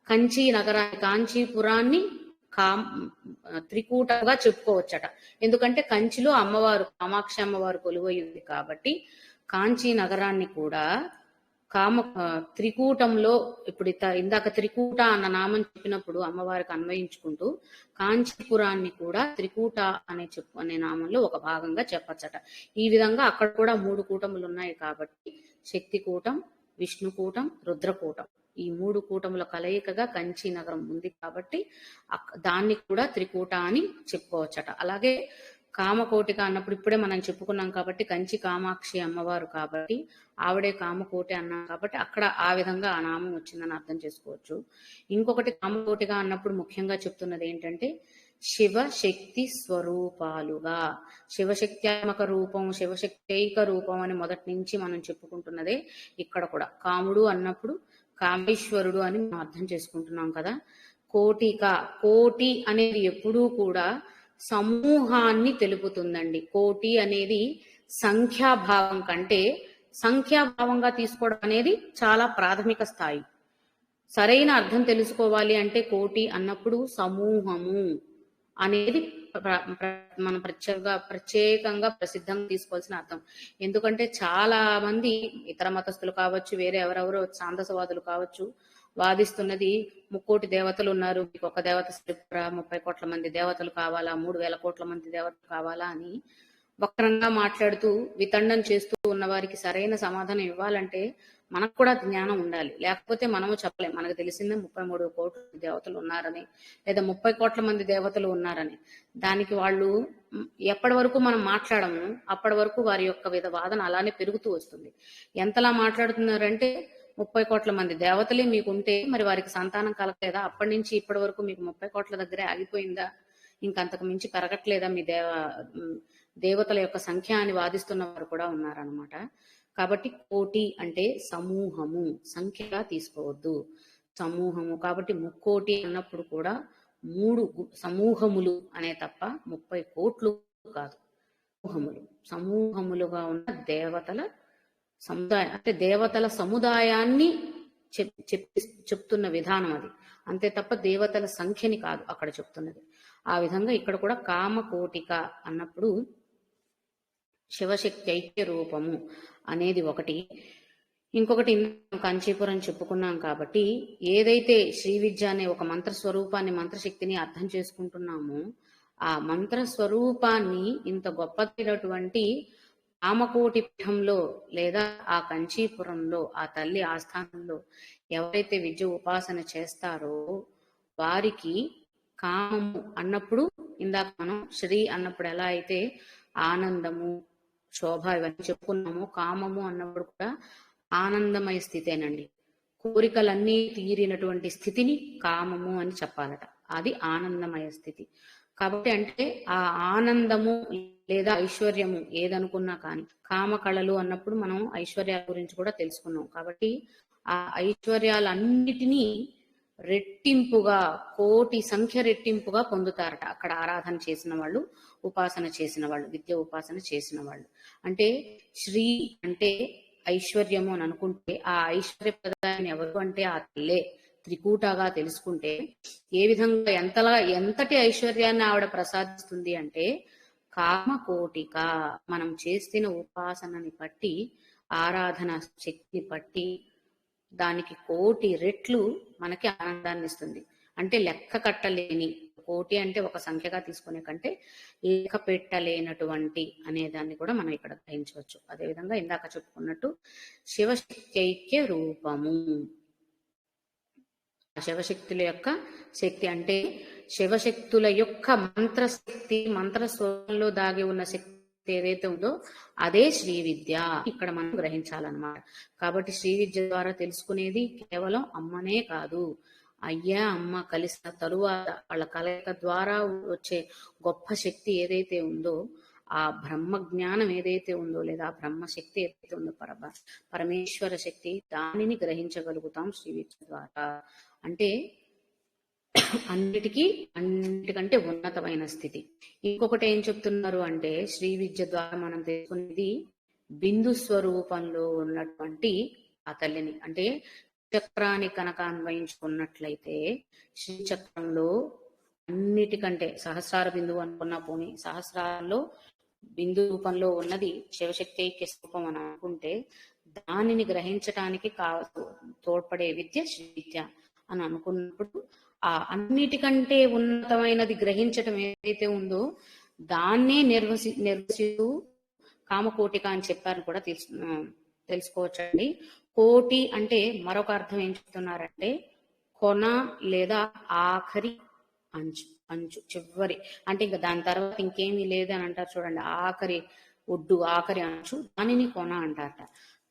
కంచి నగరాన్ని, కాంచీపురాన్ని త్రికూటంగా చెప్పుకోవచ్చట. ఎందుకంటే కంచిలో అమ్మవారు కామాక్షి అమ్మవారు కొలువైంది కాబట్టి కాంచీ నగరాన్ని కూడా త్రికూటంలో, ఇప్పుడు ఇందాక త్రికూట అన్న నామం చెప్పినప్పుడు అమ్మవారికి అన్వయించుకుంటూ కాంచీపురాన్ని కూడా త్రికూట అనే నామంలో ఒక భాగంగా చెప్పచ్చట. ఈ విధంగా అక్కడ కూడా 3 కూటములు ఉన్నాయి కాబట్టి శక్తికూటం, విష్ణుకూటం, రుద్రకూటం, ఈ 3 కూటముల కలయికగా కంచి నగరం ఉంది కాబట్టి దాన్ని కూడా త్రికూట అని చెప్పుకోవచ్చట. అలాగే కామకోటిక అన్నప్పుడు ఇప్పుడే మనం చెప్పుకున్నాం కాబట్టి కంచి కామాక్షి అమ్మవారు కాబట్టి ఆవిడే కామకోటి అన్నాం కాబట్టి అక్కడ ఆ విధంగా ఆ నామం వచ్చిందని అర్థం చేసుకోవచ్చు. ఇంకొకటి కామకోటిగా అన్నప్పుడు ముఖ్యంగా చెప్తున్నది ఏంటంటే శివశక్తి స్వరూపాలుగా, శివశక్త్యాత్మక రూపం, శివశక్తైక రూపం అని మొదటి నుంచి మనం చెప్పుకుంటున్నదే ఇక్కడ కూడా. కాముడు అన్నప్పుడు కామేశ్వరుడు అని మనం అర్థం చేసుకుంటున్నాం కదా. కోటిక, కోటి అనేది ఎప్పుడూ కూడా సమూహాన్ని తెలుపుతుందండి. కోటి అనేది సంఖ్యాభావం కంటే సంఖ్యాభావంగా తీసుకోవడం అనేది చాలా ప్రాథమిక స్థాయి. సరైన అర్థం తెలుసుకోవాలి అంటే కోటి అన్నప్పుడు సమూహము అనేది మనం ప్రత్యేకంగా ప్రసిద్ధంగా తీసుకోవాల్సిన అర్థం. ఎందుకంటే చాలా మంది ఇతర మతస్థులు కావచ్చు, వేరే ఎవరెవరో ఛాందసవాదులు కావచ్చు, వాదిస్తున్నది 3 కోటి దేవతలు ఉన్నారు, మీకు ఒక దేవత సరిపోరా, 30 కోట్ల మంది దేవతలు కావాలా, 3,000 కోట్ల మంది దేవతలు కావాలా అని వక్రంగా మాట్లాడుతూ వితండం చేస్తూ ఉన్న వారికి సరైన సమాధానం ఇవ్వాలంటే మనకు కూడా జ్ఞానం ఉండాలి. లేకపోతే మనము చెప్పలేం. మనకు తెలిసిందే 33 కోట్ల దేవతలు ఉన్నారని, లేదా 30 కోట్ల మంది దేవతలు ఉన్నారని. దానికి వాళ్ళు ఎప్పటి వరకు మనం మాట్లాడము అప్పటి వరకు వారి యొక్క వాదన అలానే పెరుగుతూ వస్తుంది. ఎంతలా మాట్లాడుతున్నారంటే 30 కోట్ల మంది దేవతలే మీకుంటే మరి వారికి సంతానం కలగలేదా, అప్పటి నుంచి ఇప్పటి వరకు మీకు 30 కోట్ల దగ్గరే ఆగిపోయిందా, ఇంకంతకు మించి పెరగట్లేదా మీ దేవతల యొక్క సంఖ్య అని వాదిస్తున్న వారు కూడా ఉన్నారనమాట. కాబట్టి కోటి అంటే సమూహము, సంఖ్యగా తీసుకోవద్దు, సమూహము. కాబట్టి 3 కోటి అన్నప్పుడు కూడా 3 సమూహములు అనే తప్ప 30 కోట్లు కాదు. సమూహములుగా ఉన్న దేవతల సముదాయం, అంటే దేవతల సముదాయాన్ని చెప్తున్న విధానం అది, అంతే తప్ప దేవతల సంఖ్యని కాదు అక్కడ చెప్తున్నది. ఆ విధంగా ఇక్కడ కూడా కామకోటిక అన్నప్పుడు శివశక్తి ఐక్య రూపము అనేది ఒకటి. ఇంకొకటి కాంచీపురం చెప్పుకున్నాం కాబట్టి ఏదైతే శ్రీ విద్య అనే ఒక మంత్ర స్వరూపాన్ని, మంత్రశక్తిని అర్థం చేసుకుంటున్నామో ఆ మంత్ర స్వరూపాన్ని ఇంత గొప్పదైనటువంటి కామకోటి పీఠంలో లేదా ఆ కంచీపురంలో ఆ తల్లి ఆస్థానంలో ఎవరైతే విద్య ఉపాసన చేస్తారో వారికి కామము అన్నప్పుడు, ఇందాక మనం శ్రీ అన్నప్పుడు ఎలా అయితే ఆనందము, శోభ ఇవన్నీ చెప్పుకున్నాము, కామము అన్నప్పుడు కూడా ఆనందమయ స్థితేనండి. కోరికలన్నీ తీరినటువంటి స్థితిని కామము అని చెప్పాలట. అది ఆనందమయ స్థితి. కాబట్టి అంటే ఆ ఆనందము లేదా ఐశ్వర్యము ఏదనుకున్నా కానీ, కామ కళలు అన్నప్పుడు మనం ఐశ్వర్యాల గురించి కూడా తెలుసుకున్నాం. కాబట్టి ఆ ఐశ్వర్యాలన్నిటినీ రెట్టింపుగా, కోటి సంఖ్య రెట్టింపుగా పొందుతారట అక్కడ ఆరాధన చేసిన వాళ్ళు, ఉపాసన చేసిన వాళ్ళు, విద్య ఉపాసన చేసిన వాళ్ళు. అంటే శ్రీ అంటే ఐశ్వర్యము అని అనుకుంటే ఆ ఐశ్వర్య ప్రదాన్ని ఎవరు అంటే ఆ తల్లే. త్రికూటగా తెలుసుకుంటే ఏ విధంగా ఎంతటి ఐశ్వర్యాన్ని ఆవిడ ప్రసాదిస్తుంది అంటే కామకోటిక, మనం చేస్తున్న ఉపాసనని బట్టి, ఆరాధన శక్తిని బట్టి దానికి 1,000,000 రెట్లు మనకి ఆనందాన్ని ఇస్తుంది. అంటే లెక్క కట్టలేని, 1,000,000 అంటే ఒక సంఖ్యగా తీసుకునే కంటే లెక్క పెట్టలేనటువంటి అనే దాన్ని కూడా మనం ఇక్కడ గ్రహించవచ్చు. అదేవిధంగా ఇందాక చెప్పుకున్నట్టు శివశక్తైక్య రూపము, శివశక్తుల యొక్క శక్తి అంటే శివశక్తుల యొక్క మంత్రశక్తి, మంత్ర స్వరంలో దాగి ఉన్న శక్తి శక్తి ఏదైతే ఉందో అదే శ్రీ విద్య ఇక్కడ మనం గ్రహించాలన్నమాట. కాబట్టి శ్రీ విద్య ద్వారా తెలుసుకునేది కేవలం అమ్మనే కాదు, అయ్యా అమ్మ కలిసిన తరువాత వాళ్ళ కలయిక ద్వారా వచ్చే గొప్ప శక్తి ఏదైతే ఉందో, ఆ బ్రహ్మ జ్ఞానం ఏదైతే ఉందో, లేదా ఆ బ్రహ్మ శక్తి ఏదైతే ఉందో, పరమేశ్వర శక్తి, దానిని గ్రహించగలుగుతాం శ్రీ విద్య ద్వారా. అంటే అన్నిటికంటే ఉన్నతమైన స్థితి. ఇంకొకటి ఏం చెప్తున్నారు అంటే, శ్రీ విద్య ద్వారా మనం తెలుసుకునేది బిందు స్వరూపంలో ఉన్నటువంటి ఆ తల్లిని. అంటే చక్రాన్ని కనుక అన్వయించుకున్నట్లయితే శ్రీచక్రంలో అన్నిటికంటే సహస్రార బిందువు అనుకున్నా పోని, సహస్రాల్లో బిందు రూపంలో ఉన్నది శివశక్తి ఐక్య స్వరూపం అని అనుకుంటే, దానిని గ్రహించటానికి తోడ్పడే విద్య శ్రీ విద్య అని అనుకున్నప్పుడు, ఆ అన్నిటికంటే ఉన్నతమైనది గ్రహించటం ఏదైతే ఉందో దాన్నే నిర్వసిస్తూ కామకోటిక అని చెప్పారని కూడా తెలుసుకోవచ్చండి. కోటి అంటే మరొక అర్థం ఏం చెప్తున్నారంటే కొన లేదా ఆఖరి అంచు, చివరి, అంటే ఇంకా దాని తర్వాత ఇంకేమీ లేదు అని అంటారు చూడండి, ఆఖరి ఒడ్డు, ఆఖరి అంచు, దానిని కొన అంటారట.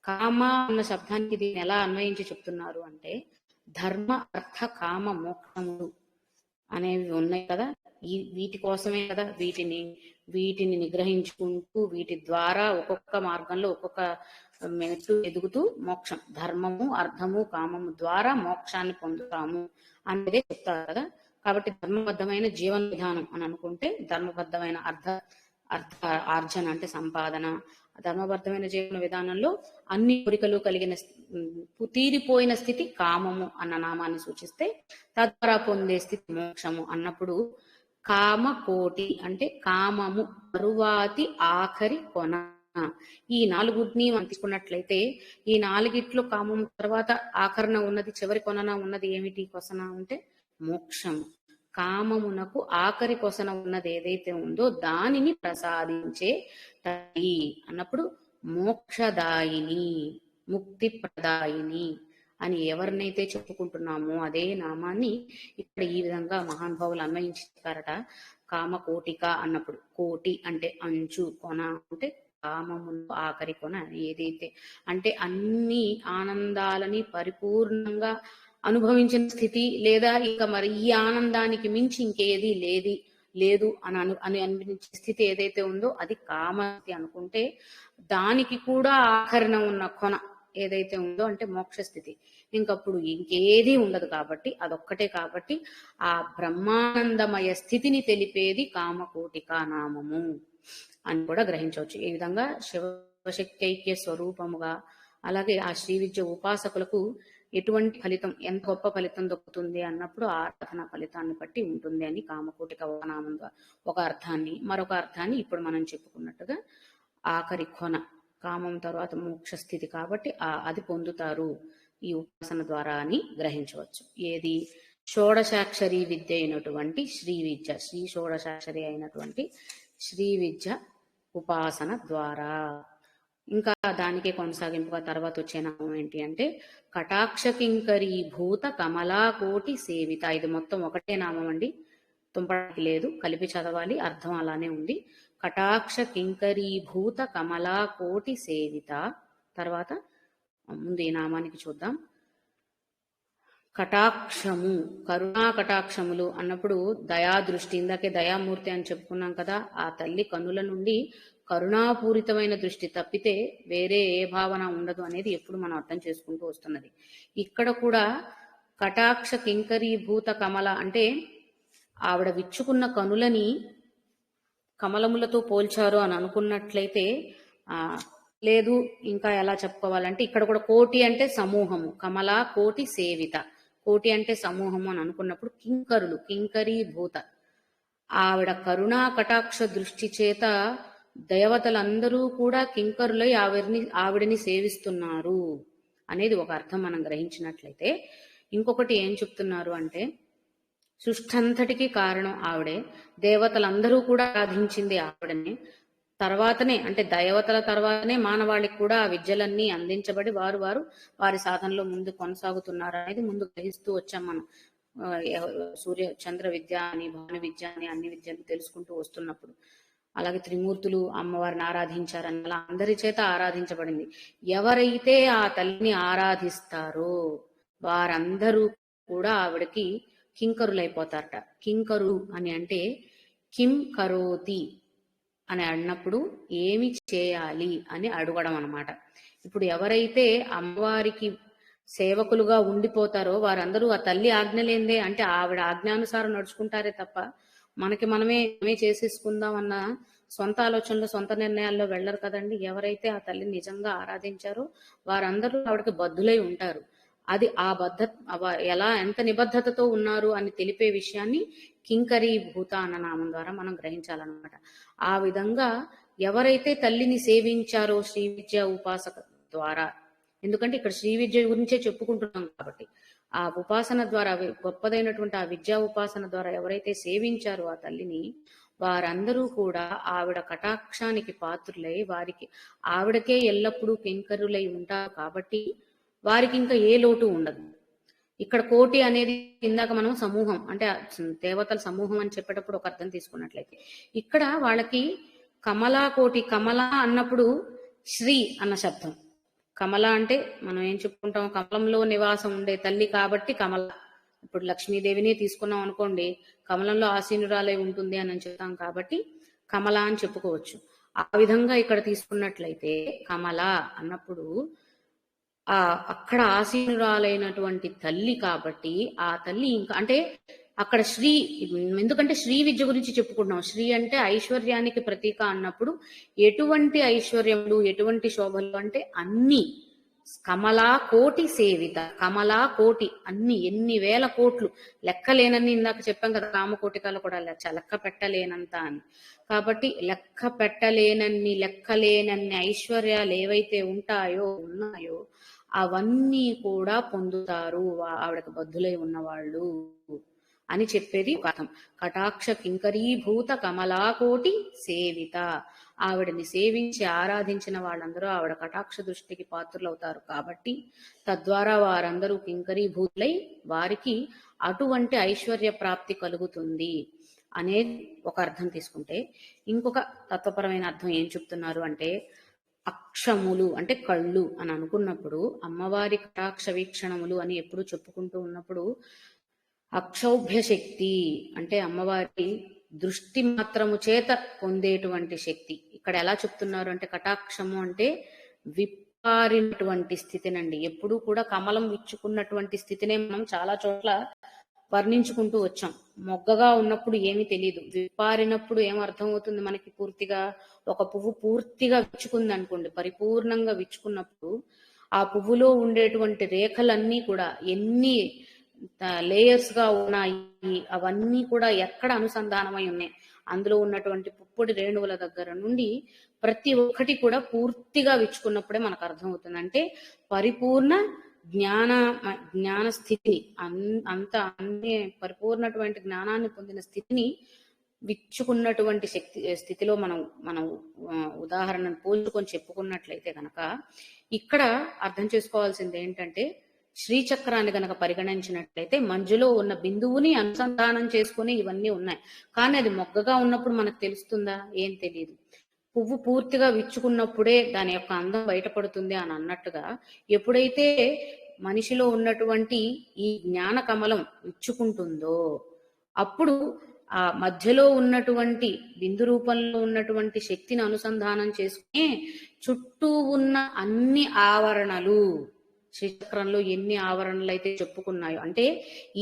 కామ అన్న శబ్దానికి దీన్ని ఎలా అన్వయించి చెప్తున్నారు అంటే, ధర్మ అర్థ కామ మోక్షములు అనేవి ఉన్నాయి కదా, వీటి కోసమే కదా వీటిని నిగ్రహించుకుంటూ వీటి ద్వారా ఒక్కొక్క మార్గంలో ఒక్కొక్క మెట్టు ఎదుగుతూ మోక్షం, ధర్మము అర్థము కామము ద్వారా మోక్షాన్ని పొందుతాము అనేదే చెప్తారు కదా. కాబట్టి ధర్మబద్ధమైన జీవన విధానం అని అనుకుంటే, ధర్మబద్ధమైన ఆర్జన అంటే సంపాదన, ధర్మబద్ధమైన జీవన విధానంలో అన్ని కోరికలు కలిగిన తీరిపోయిన స్థితి కామము అన్న నామాన్ని సూచిస్తే, తద్వారా పొందే స్థితి మోక్షము అన్నప్పుడు కామ కోటి అంటే కామము తరువాతి ఆఖరి కొన. ఈ నాలుగుని మనం తీసుకున్నట్లయితే, ఈ నాలుగిట్లో కామం తర్వాత ఆఖరణ ఉన్నది, చివరి కొనన ఉన్నది ఏమిటి? కొసన అంటే మోక్షము. కామమునకు ఆఖరి కొసన ఉన్నది ఏదైతే ఉందో దానిని ప్రసాదించే తల్లి అన్నప్పుడు మోక్షదాయిని, ముక్తి ప్రదాయిని అని ఎవరినైతే చెప్పుకుంటున్నామో అదే నామాన్ని ఇక్కడ ఈ విధంగా మహానుభావులు అన్వయించారట. కామకోటిక అన్నప్పుడు, కోటి అంటే అంచు, కొన అంటే కామమును ఆఖరి కొన ఏదైతే అంటే అన్ని ఆనందాలని పరిపూర్ణంగా అనుభవించిన స్థితి, లేదా ఇక మరి ఈ ఆనందానికి మించి ఇంకేది లేదు అని అనిపించే స్థితి ఏదైతే ఉందో అది కామస్థితి అనుకుంటే, దానికి కూడా ఆఖరణ ఉన్న కొన ఏదైతే ఉందో అంటే మోక్ష స్థితి. ఇంకప్పుడు ఇంకేది ఉండదు కాబట్టి, అదొక్కటే కాబట్టి ఆ బ్రహ్మానందమయ స్థితిని తెలిపేది కామకోటిక నామము అని కూడా గ్రహించవచ్చు. ఈ విధంగా శివశక్తి ఐక్య స్వరూపముగా, అలాగే ఆ శ్రీ విద్య ఉపాసకులకు ఎటువంటి ఫలితం, ఎంత గొప్ప ఫలితం దొక్కుతుంది అన్నప్పుడు ఆరాధన ఫలితాన్ని బట్టి ఉంటుంది అని కామకోటిక నామం ఒక అర్థాన్ని, మరొక అర్థాన్ని ఇప్పుడు మనం చెప్పుకున్నట్టుగా ఆఖరి కొన, కామం తర్వాత మోక్ష స్థితి కాబట్టి అది పొందుతారు ఈ ఉపాసన ద్వారా అని గ్రహించవచ్చు. ఏది? షోడశాక్షరి విద్య అయినటువంటి శ్రీ విద్య, శ్రీ షోడశాక్షరి అయినటువంటి శ్రీ విద్య ఉపాసన ద్వారా. ఇంకా దానికే కొనసాగింపుగా తర్వాత వచ్చే నామం ఏంటి అంటే కటాక్ష కింకరీ భూత కమలాకోటి సేవిత. ఇది మొత్తం ఒకటే నామం అండి, తుంపడానికి లేదు, కలిపి చదవాలి, అర్థం అలానే ఉంది. కటాక్ష కింకరీ భూత కమలాకోటి సేవిత. తర్వాత ముందు ఈ నామానికి చూద్దాం. కటాక్షము, కరుణా కటాక్షములు అన్నప్పుడు దయాదృష్టి, ఇందాకే దయామూర్తి అని చెప్పుకున్నాం కదా, ఆ తల్లి కన్నుల నుండి కరుణాపూరితమైన దృష్టి తప్పితే వేరే ఏ భావన ఉండదు అనేది ఎప్పుడు మనం అర్థం చేసుకుంటూ వస్తున్నది. ఇక్కడ కూడా కటాక్ష కింకరీభూత కమల అంటే ఆవిడ విచ్చుకున్న కనులని కమలములతో పోల్చారు అని అనుకున్నట్లయితే లేదు, ఇంకా ఎలా చెప్పుకోవాలంటే ఇక్కడ కూడా కోటి అంటే సమూహము, కమల కోటి సేవిత, కోటి అంటే సమూహము అని అనుకున్నప్పుడు కింకరులు, కింకరీభూత, ఆవిడ కరుణా కటాక్ష దృష్టి చేత దేవతలందరూ కూడా కింకరులై ఆవిడని సేవిస్తున్నారు అనేది ఒక అర్థం మనం గ్రహించినట్లయితే, ఇంకొకటి ఏం చెప్తున్నారు అంటే సృష్టంతటికి కారణం ఆవిడే, దేవతలందరూ కూడా ఆరాధించింది ఆవిడనే, తర్వాతనే అంటే దేవతల తర్వాతనే మానవాళికి కూడా ఆ విద్యలన్నీ అందించబడి వారి సాధనలో ముందు కొనసాగుతున్నారు అనేది ముందు గ్రహిస్తూ వచ్చాం మనం. సూర్య చంద్ర విద్య అని, భాను విద్య అని అన్ని విద్యలు తెలుసుకుంటూ వస్తున్నప్పుడు అలాగే త్రిమూర్తులు అమ్మవారిని ఆరాధించారని అలా అందరి చేత ఆరాధించబడింది. ఎవరైతే ఆ తల్లిని ఆరాధిస్తారో వారందరూ కూడా ఆవిడకి కింకరులైపోతారట. కింకరు అని అంటే కిం కరోతి అని అన్నప్పుడు ఏమి చేయాలి అని అడగడం అన్నమాట. ఇప్పుడు ఎవరైతే అమ్మవారికి సేవకులుగా ఉండిపోతారో వారందరూ ఆ తల్లి ఆజ్ఞ లేందే, అంటే ఆవిడ ఆజ్ఞానుసారం నడుచుకుంటారే తప్ప మనకి మనమే చేసేసుకుందాం అన్న సొంత ఆలోచనలు సొంత నిర్ణయాల్లో వెళ్ళరు కదండి. ఎవరైతే ఆ తల్లిని నిజంగా ఆరాధించారో వారందరూ ఆవిడకి బద్ధులై ఉంటారు. అది ఆ ఎలా ఎంత నిబద్ధతతో ఉన్నారు అని తెలిపే విషయాన్ని కింకరీ భూత అన్న నామం ద్వారా మనం గ్రహించాలన్నమాట. ఆ విధంగా ఎవరైతే తల్లిని సేవించారో శ్రీ విద్యా ఉపాసక ద్వారా, ఎందుకంటే ఇక్కడ శ్రీ విద్య గురించే చెప్పుకుంటున్నాం కాబట్టి, ఆ ఉపాసన ద్వారా గొప్పదైనటువంటి ఆ విద్యా ఉపాసన ద్వారా ఎవరైతే సేవించారో ఆ తల్లిని వారందరూ కూడా ఆవిడ కటాక్షానికి పాత్రులై వారికి ఆవిడకే ఎల్లప్పుడూ కింకరులై ఉంటారు కాబట్టి వారికి ఇంకా ఏ లోటు ఉండదు. ఇక్కడ కోటి అనేది ఇందాక మనం సమూహం అంటే దేవతల సమూహం అని చెప్పేటప్పుడు ఒక అర్థం తీసుకున్నట్లయితే ఇక్కడ వాళ్ళకి కమలా కోటి, కమల అన్నప్పుడు శ్రీ అన్న శబ్దం. కమల అంటే మనం ఏం చెప్పుకుంటాం, కమలంలో నివాసం ఉండే తల్లి కాబట్టి కమల. ఇప్పుడు లక్ష్మీదేవిని తీసుకున్నాం అనుకోండి, కమలంలో ఆసీనురాలై ఉంటుంది అని చెప్తాం కాబట్టి కమల అని చెప్పుకోవచ్చు. ఆ విధంగా ఇక్కడ తీసుకున్నట్లయితే కమల అన్నప్పుడు అక్కడ ఆసీనురాలైనటువంటి తల్లి కాబట్టి ఆ తల్లి ఇంకా అంటే అక్కడ శ్రీ, ఎందుకంటే శ్రీ విద్య గురించి చెప్పుకుంటున్నాం. శ్రీ అంటే ఐశ్వర్యానికి ప్రతీక అన్నప్పుడు ఎటువంటి ఐశ్వర్యములు ఎటువంటి శోభలు అంటే అన్ని కమలా కోటి సేవిత, కమలా కోటి అన్ని ఎన్ని వేల కోట్లు లెక్కలేనన్ని, ఇందాక చెప్పాం కదా కామకోటికాలు కూడా లెక్క పెట్టలేనంత అని. కాబట్టి లెక్కలేనన్ని ఐశ్వర్యాలు ఏవైతే ఉన్నాయో అవన్నీ కూడా పొందుతారు ఆవిడకు బద్ధులై ఉన్నవాళ్ళు అని చెప్పేది అర్థం. కటాక్ష కింకరీభూత కమలాకోటి సేవిత, ఆవిడని సేవించి ఆరాధించిన వాళ్ళందరూ ఆవిడ కటాక్ష దృష్టికి పాత్రులవుతారు కాబట్టి తద్వారా వారందరూ కింకరీభూతులై వారికి అటువంటి ఐశ్వర్య ప్రాప్తి కలుగుతుంది అనేది ఒక అర్థం తీసుకుంటే, ఇంకొక తత్వపరమైన అర్థం ఏం చెప్తున్నారు అంటే అక్షములు అంటే కళ్ళు అని అనుకున్నప్పుడు అమ్మవారి కటాక్ష వీక్షణములు అని ఎప్పుడు చెప్పుకుంటూ ఉన్నప్పుడు అక్షౌభ్య శక్తి అంటే అమ్మవారి దృష్టి మాత్రము చేత పొందేటువంటి శక్తి. ఇక్కడ ఎలా చెప్తున్నారు అంటే కటాక్షము అంటే విప్పారినటువంటి స్థితినండి. ఎప్పుడూ కూడా కమలం విచ్చుకున్నటువంటి స్థితినే మనం చాలా చోట్ల వర్ణించుకుంటూ వచ్చాం. మొగ్గగా ఉన్నప్పుడు ఏమీ తెలియదు, విప్పారినప్పుడు ఏం అర్థం అవుతుంది మనకి, పూర్తిగా ఒక పువ్వు పూర్తిగా విచ్చుకుంది అనుకోండి, పరిపూర్ణంగా విచ్చుకున్నప్పుడు ఆ పువ్వులో ఉండేటువంటి రేఖలన్నీ కూడా ఎన్ని లేయర్స్ గా ఉన్నాయి అవన్నీ కూడా ఎక్కడ అనుసంధానమై ఉన్నాయి, అందులో ఉన్నటువంటి పుప్పొడి రేణువుల దగ్గర నుండి ప్రతి ఒక్కటి కూడా పూర్తిగా విచ్చుకున్నప్పుడే మనకు అర్థం అవుతుంది. అంటే పరిపూర్ణ జ్ఞాన స్థితిని అన్ని పరిపూర్ణటువంటి జ్ఞానాన్ని పొందిన స్థితిని విచ్చుకున్నటువంటి స్థితిలో మనం ఉదాహరణను పోల్చుకొని చెప్పుకున్నట్లయితే గనక ఇక్కడ అర్థం చేసుకోవాల్సింది ఏంటంటే శ్రీచక్రాన్ని గనక పరిగణించినట్లయితే మధ్యలో ఉన్న బిందువుని అనుసంధానం చేసుకుని ఇవన్నీ ఉన్నాయి. కానీ అది మొగ్గగా ఉన్నప్పుడు మనకు తెలుస్తుందా? ఏం తెలియదు. పువ్వు పూర్తిగా విచ్చుకున్నప్పుడే దాని యొక్క అందం బయటపడుతుంది అని అన్నట్టుగా ఎప్పుడైతే మనిషిలో ఉన్నటువంటి ఈ జ్ఞాన కమలం విచ్చుకుంటుందో అప్పుడు ఆ మధ్యలో ఉన్నటువంటి బిందు రూపంలో ఉన్నటువంటి శక్తిని అనుసంధానం చేసుకుని చుట్టూ ఉన్న అన్ని ఆవరణలు, శ్రీచక్రంలో ఎన్ని ఆవరణలు అయితే చెప్పుకున్నాయో అంటే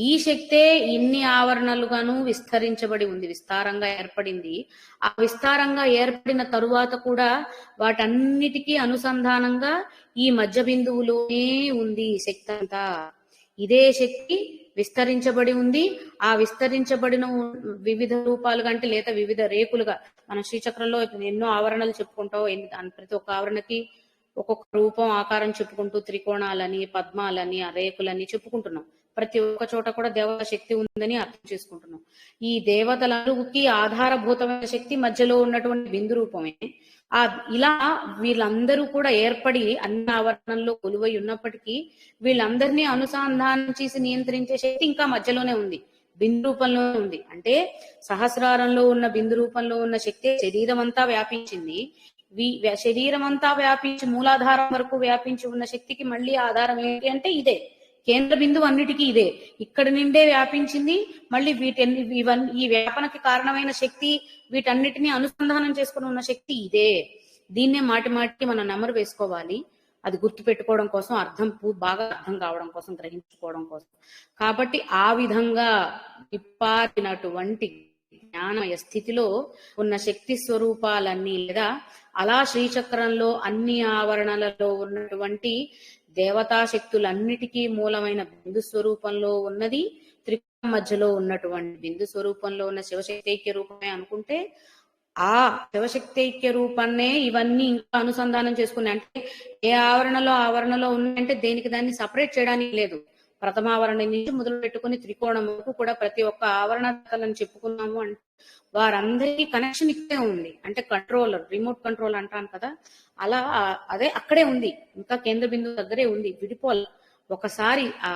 ఈ శక్తే ఇన్ని ఆవరణలుగాను విస్తరించబడి ఉంది, విస్తారంగా ఏర్పడింది. ఆ విస్తారంగా ఏర్పడిన తరువాత కూడా వాటన్నిటికీ అనుసంధానంగా ఈ మధ్య బిందువులోనే ఉంది శక్తి అంతా. ఇదే శక్తి విస్తరించబడి ఉంది. ఆ విస్తరించబడిన వివిధ రూపాలుగా అంటే లేదా వివిధ రేకులుగా మనం శ్రీచక్రంలో ఎన్నో ఆవరణలు చెప్పుకుంటాం. ప్రతి ఒక్క ఆవరణకి ఒక్కొక్క రూపం ఆకారం చెప్పుకుంటూ త్రికోణాలని పద్మాలని రేకులని చెప్పుకుంటున్నాం. ప్రతి ఒక్క చోట కూడా దేవత శక్తి ఉందని అర్థం చేసుకుంటున్నాం. ఈ దేవతలకి ఆధారభూతమైన శక్తి మధ్యలో ఉన్నటువంటి బిందు రూపమే. ఇలా వీళ్ళందరూ కూడా ఏర్పడి అన్ని ఆవరణంలో కొలువై ఉన్నప్పటికీ వీళ్ళందరినీ అనుసంధానం చేసి నియంత్రించే శక్తి ఇంకా మధ్యలోనే ఉంది. బిందు రూపంలో ఉంది. అంటే సహస్రారంలో ఉన్న బిందు రూపంలో ఉన్న శక్తి శరీరం అంతా వ్యాపించింది. శరీరం అంతా వ్యాపించి మూలాధారం వరకు వ్యాపించి ఉన్న శక్తికి మళ్ళీ ఆధారం ఏంటి అంటే ఇదే కేంద్ర బిందువు, అన్నిటికీ ఇదే. ఇక్కడ నిండే వ్యాపించింది. మళ్ళీ ఇవన్నీ ఈ వ్యాపనకి కారణమైన శక్తి, వీటన్నిటిని అనుసంధానం చేసుకుని ఉన్న శక్తి ఇదే. దీన్నే మాటి మాటికి మనం నెమరు వేసుకోవాలి. అది గుర్తు పెట్టుకోవడం కోసం, బాగా అర్థం కావడం కోసం, గ్రహించుకోవడం కోసం. కాబట్టి ఆ విధంగా విప్పారినటువంటి జ్ఞానమయ స్థితిలో ఉన్న శక్తి స్వరూపాలన్నీ, లేదా అలా శ్రీచక్రంలో అన్ని ఆవరణలలో ఉన్నటువంటి దేవతా శక్తులన్నిటికీ మూలమైన బిందు స్వరూపంలో ఉన్నది, త్రికోణ మధ్యలో ఉన్నటువంటి బిందు స్వరూపంలో ఉన్న శివశక్తైక్య రూపమే అనుకుంటే, ఆ శివశక్తైక్య రూపాన్నే ఇవన్నీ ఇంకా అనుసంధానం చేసుకున్నాయి. అంటే ఏ ఆవరణలో ఉన్నాయంటే దేనికి దాన్ని సపరేట్ చేయడానికి లేదు. ప్రథమావరణ నుంచి మొదలు పెట్టుకుని త్రికోణం వరకు కూడా ప్రతి ఒక్క ఆవరణని చెప్పుకున్నాము అంటే వారందరికీ కనెక్షన్ ఇక్కడే ఉంది. అంటే కంట్రోలర్, రిమోట్ కంట్రోల్ అంటాను కదా, అలా అదే అక్కడే ఉంది, ఇంకా కేంద్ర బిందువు దగ్గరే ఉంది, విడిపోల. ఒకసారి ఆ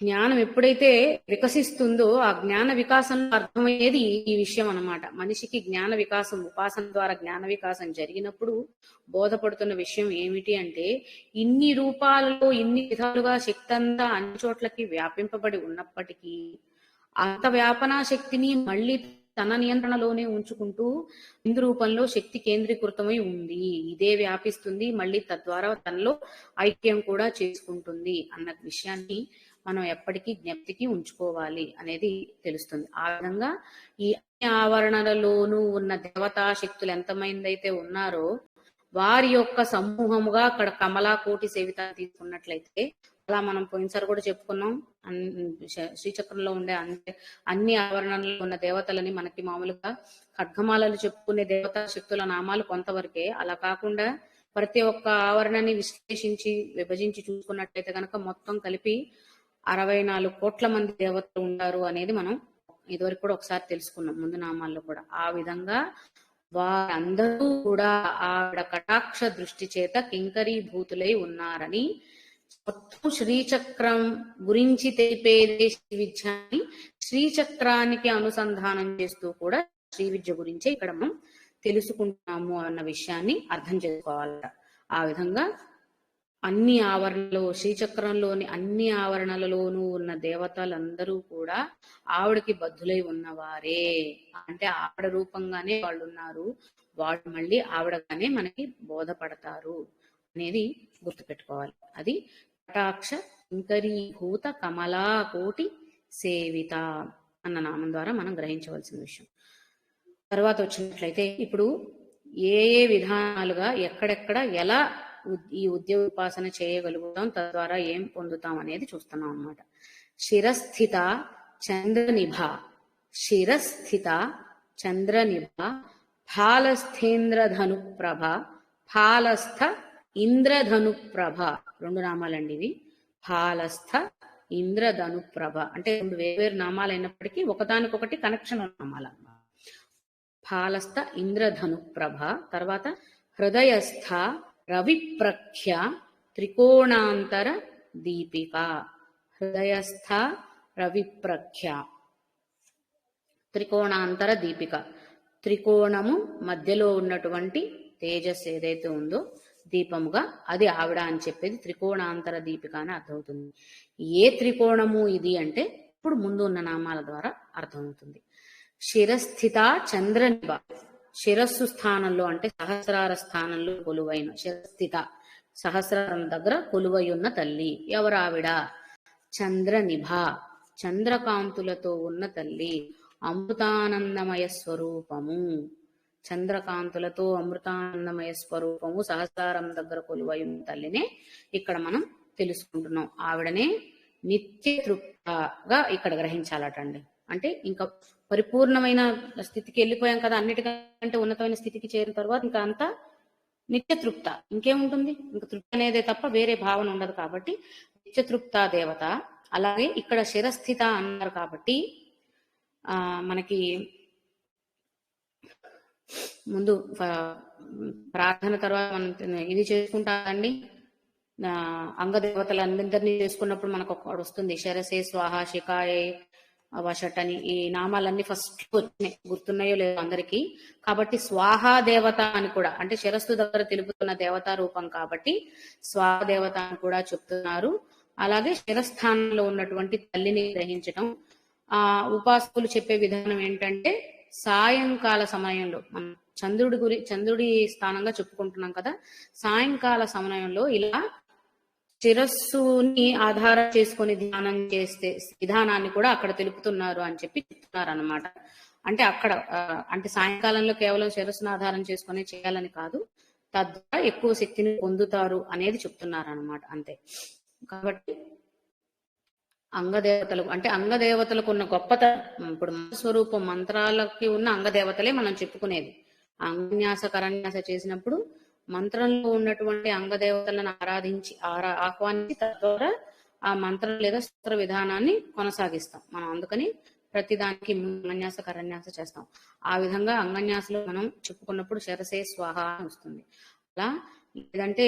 జ్ఞానం ఎప్పుడైతే వికసిస్తుందో ఆ జ్ఞాన వికాసంలో అర్థమయ్యేది ఈ విషయం అన్నమాట. మనిషికి జ్ఞాన వికాసం, ఉపాసన ద్వారా జ్ఞాన వికాసం జరిగినప్పుడు బోధపడుతున్న విషయం ఏమిటి అంటే, ఇన్ని రూపాలలో ఇన్ని విధాలుగా శక్తి అంతా అన్ని చోట్లకి వ్యాపింపబడి ఉన్నప్పటికీ అంత వ్యాపనా శక్తిని మళ్ళీ తన నియంత్రణలోనే ఉంచుకుంటూ బిందు రూపంలో శక్తి కేంద్రీకృతమై ఉంది. ఇదే వ్యాపిస్తుంది, మళ్ళీ తద్వారా తనలో ఐక్యం కూడా చేసుకుంటుంది అన్న విషయాన్ని మనం ఎప్పటికీ జ్ఞప్తికి ఉంచుకోవాలి అనేది తెలుస్తుంది. ఆ విధంగా ఈ అన్ని ఆవరణలలోనూ ఉన్న దేవతా శక్తులు ఎంతమంది ఉన్నారో వారి యొక్క సమూహముగా అక్కడ కమలాకోటి సేవిత తీసుకున్నట్లయితే, అలా మనం పోయినసారి కూడా చెప్పుకున్నాం, శ్రీచక్రంలో ఉండే అన్ని ఆవరణల్లో ఉన్న దేవతలని మనకి మామూలుగా ఖడ్గమాలలు చెప్పుకునే దేవతా శక్తుల నామాలు కొంతవరకే. అలా కాకుండా ప్రతి ఒక్క ఆవరణని విశ్లేషించి విభజించి చూసుకున్నట్లయితే కనుక మొత్తం కలిపి 64 కోట్ల మంది దేవతలు ఉంటారు అనేది మనం ఇదివరకు కూడా ఒకసారి తెలుసుకున్నాం ముందు నామాల్లో కూడా. ఆ విధంగా వారందరూ కూడా ఆవిడ కటాక్ష దృష్టి చేత కింకరీభూతులై ఉన్నారని మొత్తం శ్రీచక్రం గురించి తెలిపేదే శ్రీ విద్యాన్ని శ్రీచక్రానికి అనుసంధానం చేస్తూ కూడా శ్రీ విద్య గురించే ఇక్కడ మనం తెలుసుకుంటున్నాము అన్న విషయాన్ని అర్థం చేసుకోవాలట. ఆ విధంగా అన్ని ఆవరణలో, శ్రీచక్రంలోని అన్ని ఆవరణలలోనూ ఉన్న దేవతలందరూ కూడా ఆవిడకి బద్ధులై ఉన్నవారే. అంటే ఆవిడ రూపంగానే వాళ్ళు ఉన్నారు, వాళ్ళు మళ్ళీ ఆవిడగానే మనకి బోధపడతారు అనేది గుర్తుపెట్టుకోవాలి. అది కటాక్ష ఇంకరీభూత కమలాకోటి సేవిత అన్న నామం ద్వారా మనం గ్రహించవలసిన విషయం. తర్వాత వచ్చినట్లయితే ఇప్పుడు ఏ ఏ విధానాలుగా ఎక్కడెక్కడ ఎలా ఈ ఉద్యోగ ఉపాసన చేయగలుగుతాం, తద్వారా ఏం పొందుతాం అనేది చూస్తున్నాం అన్నమాట. శిరస్థిత చంద్రనిభ, శిరస్థిత చంద్రనిభ, ఫాలస్థేంద్రధనుప్రభ, ఫాలస్థ ఇంద్రధనుప్రభ. 2 నామాలండి ఇవి. ఫాలస్థ ఇంద్రధనుప్రభ అంటే 2 వేర్వేరు నామాలు అయినప్పటికీ ఒకదానికొకటి కనెక్షన్ ఉన్న నామాలు అన్నమాట. ఫాలస్థ ఇంద్రధనుప్రభ, తర్వాత హృదయస్థ రవిప్రఖ్య త్రికోణాంతర దీపిక. హృదయస్థ రవిప్రఖ్య త్రికోణాంతర దీపిక, త్రికోణము మధ్యలో ఉన్నటువంటి తేజస్సు ఏదైతే ఉందో దీపముగా, అది ఆవిడ అని చెప్పేది త్రికోణాంతర దీపిక అని అర్థమవుతుంది. ఏ త్రికోణము ఇది అంటే ఇప్పుడు ముందు ఉన్న నామాల ద్వారా అర్థమవుతుంది. శిరస్థిత చంద్రనిభ, శిరస్సు స్థానంలో అంటే సహస్రార స్థానంలో కొలువైన శిరస్థిత, సహస్రారం దగ్గర కొలువై ఉన్న తల్లి. ఎవరు ఆవిడ? చంద్రనిభ, చంద్రకాంతులతో ఉన్న తల్లి, అమృతానందమయ స్వరూపము. చంద్రకాంతులతో అమృతానందమయ స్వరూపము సహస్రారం దగ్గర కొలువై ఉన్న తల్లినే ఇక్కడ మనం తెలుసుకుంటున్నాం. ఆవిడనే నిత్య తృప్తగా ఇక్కడ గ్రహించాలటండి. అంటే ఇంకా పరిపూర్ణమైన స్థితికి వెళ్ళిపోయాం కదా, అన్నిటికంటే ఉన్నతమైన స్థితికి చేరిన తర్వాత ఇంకా అంతా నిత్యతృప్త, ఇంకేముంటుంది, ఇంకా తృప్తి అనేదే తప్ప వేరే భావన ఉండదు. కాబట్టి నిత్యతృప్త దేవత. అలాగే ఇక్కడ శిరస్థిత అన్నారు కాబట్టి మనకి ముందు ప్రార్థన తర్వాత మనం ఇది చేసుకుంటామండి. అంగదేవతలందరినీ చేసుకున్నప్పుడు మనకు ఒకటి వస్తుంది, శరసే స్వాహ శిఖాయే వషట్ అని ఈ నామాలన్నీ ఫస్ట్ వచ్చినాయి, గుర్తున్నాయో లేదో అందరికీ. కాబట్టి స్వాహా దేవత అని కూడా, అంటే శిరస్సు దగ్గర తెలుపుతున్న దేవతా రూపం కాబట్టి స్వాహా దేవత అని కూడా చెప్తున్నారు. అలాగే శిరస్థానంలో ఉన్నటువంటి తల్లిని గ్రహించటం. ఉపాసకులు చెప్పే విధానం ఏంటంటే సాయంకాల సమయంలో, మనం చంద్రుడి స్థానంగా చెప్పుకుంటున్నాం కదా, సాయంకాల సమయంలో ఇలా శిరస్సుని ఆధారం చేసుకొని ధ్యానం చేస్తే విధానాన్ని కూడా అక్కడ తెలుపుతున్నారు అని చెప్పి చెప్తున్నారు అనమాట. అంటే అక్కడ అంటే సాయంకాలంలో కేవలం శిరస్సును ఆధారం చేసుకొని చేయాలని కాదు, తద్వారా ఎక్కువ శక్తిని పొందుతారు అనేది చెప్తున్నారు అనమాట. అంతే. కాబట్టి అంగదేవతలకు, అంటే అంగదేవతలకు ఉన్న గొప్పత, ఇప్పుడు స్వరూపం మంత్రాలకి ఉన్న అంగదేవతలే మనం చెప్పుకునేది. అంగన్యాస కరన్యాస చేసినప్పుడు మంత్రంలో ఉన్నటువంటి అంగదేవతలను ఆహ్వానించి తద్వారా ఆ మంత్రం లేదా సూత్ర విధానాన్ని కొనసాగిస్తాం మనం. అందుకని ప్రతిదానికి అంగన్యాస కరన్యాస చేస్తాం. ఆ విధంగా అంగన్యాసలో మనం చెప్పుకున్నప్పుడు శరసే స్వాహ అని వస్తుంది. అలా లేదంటే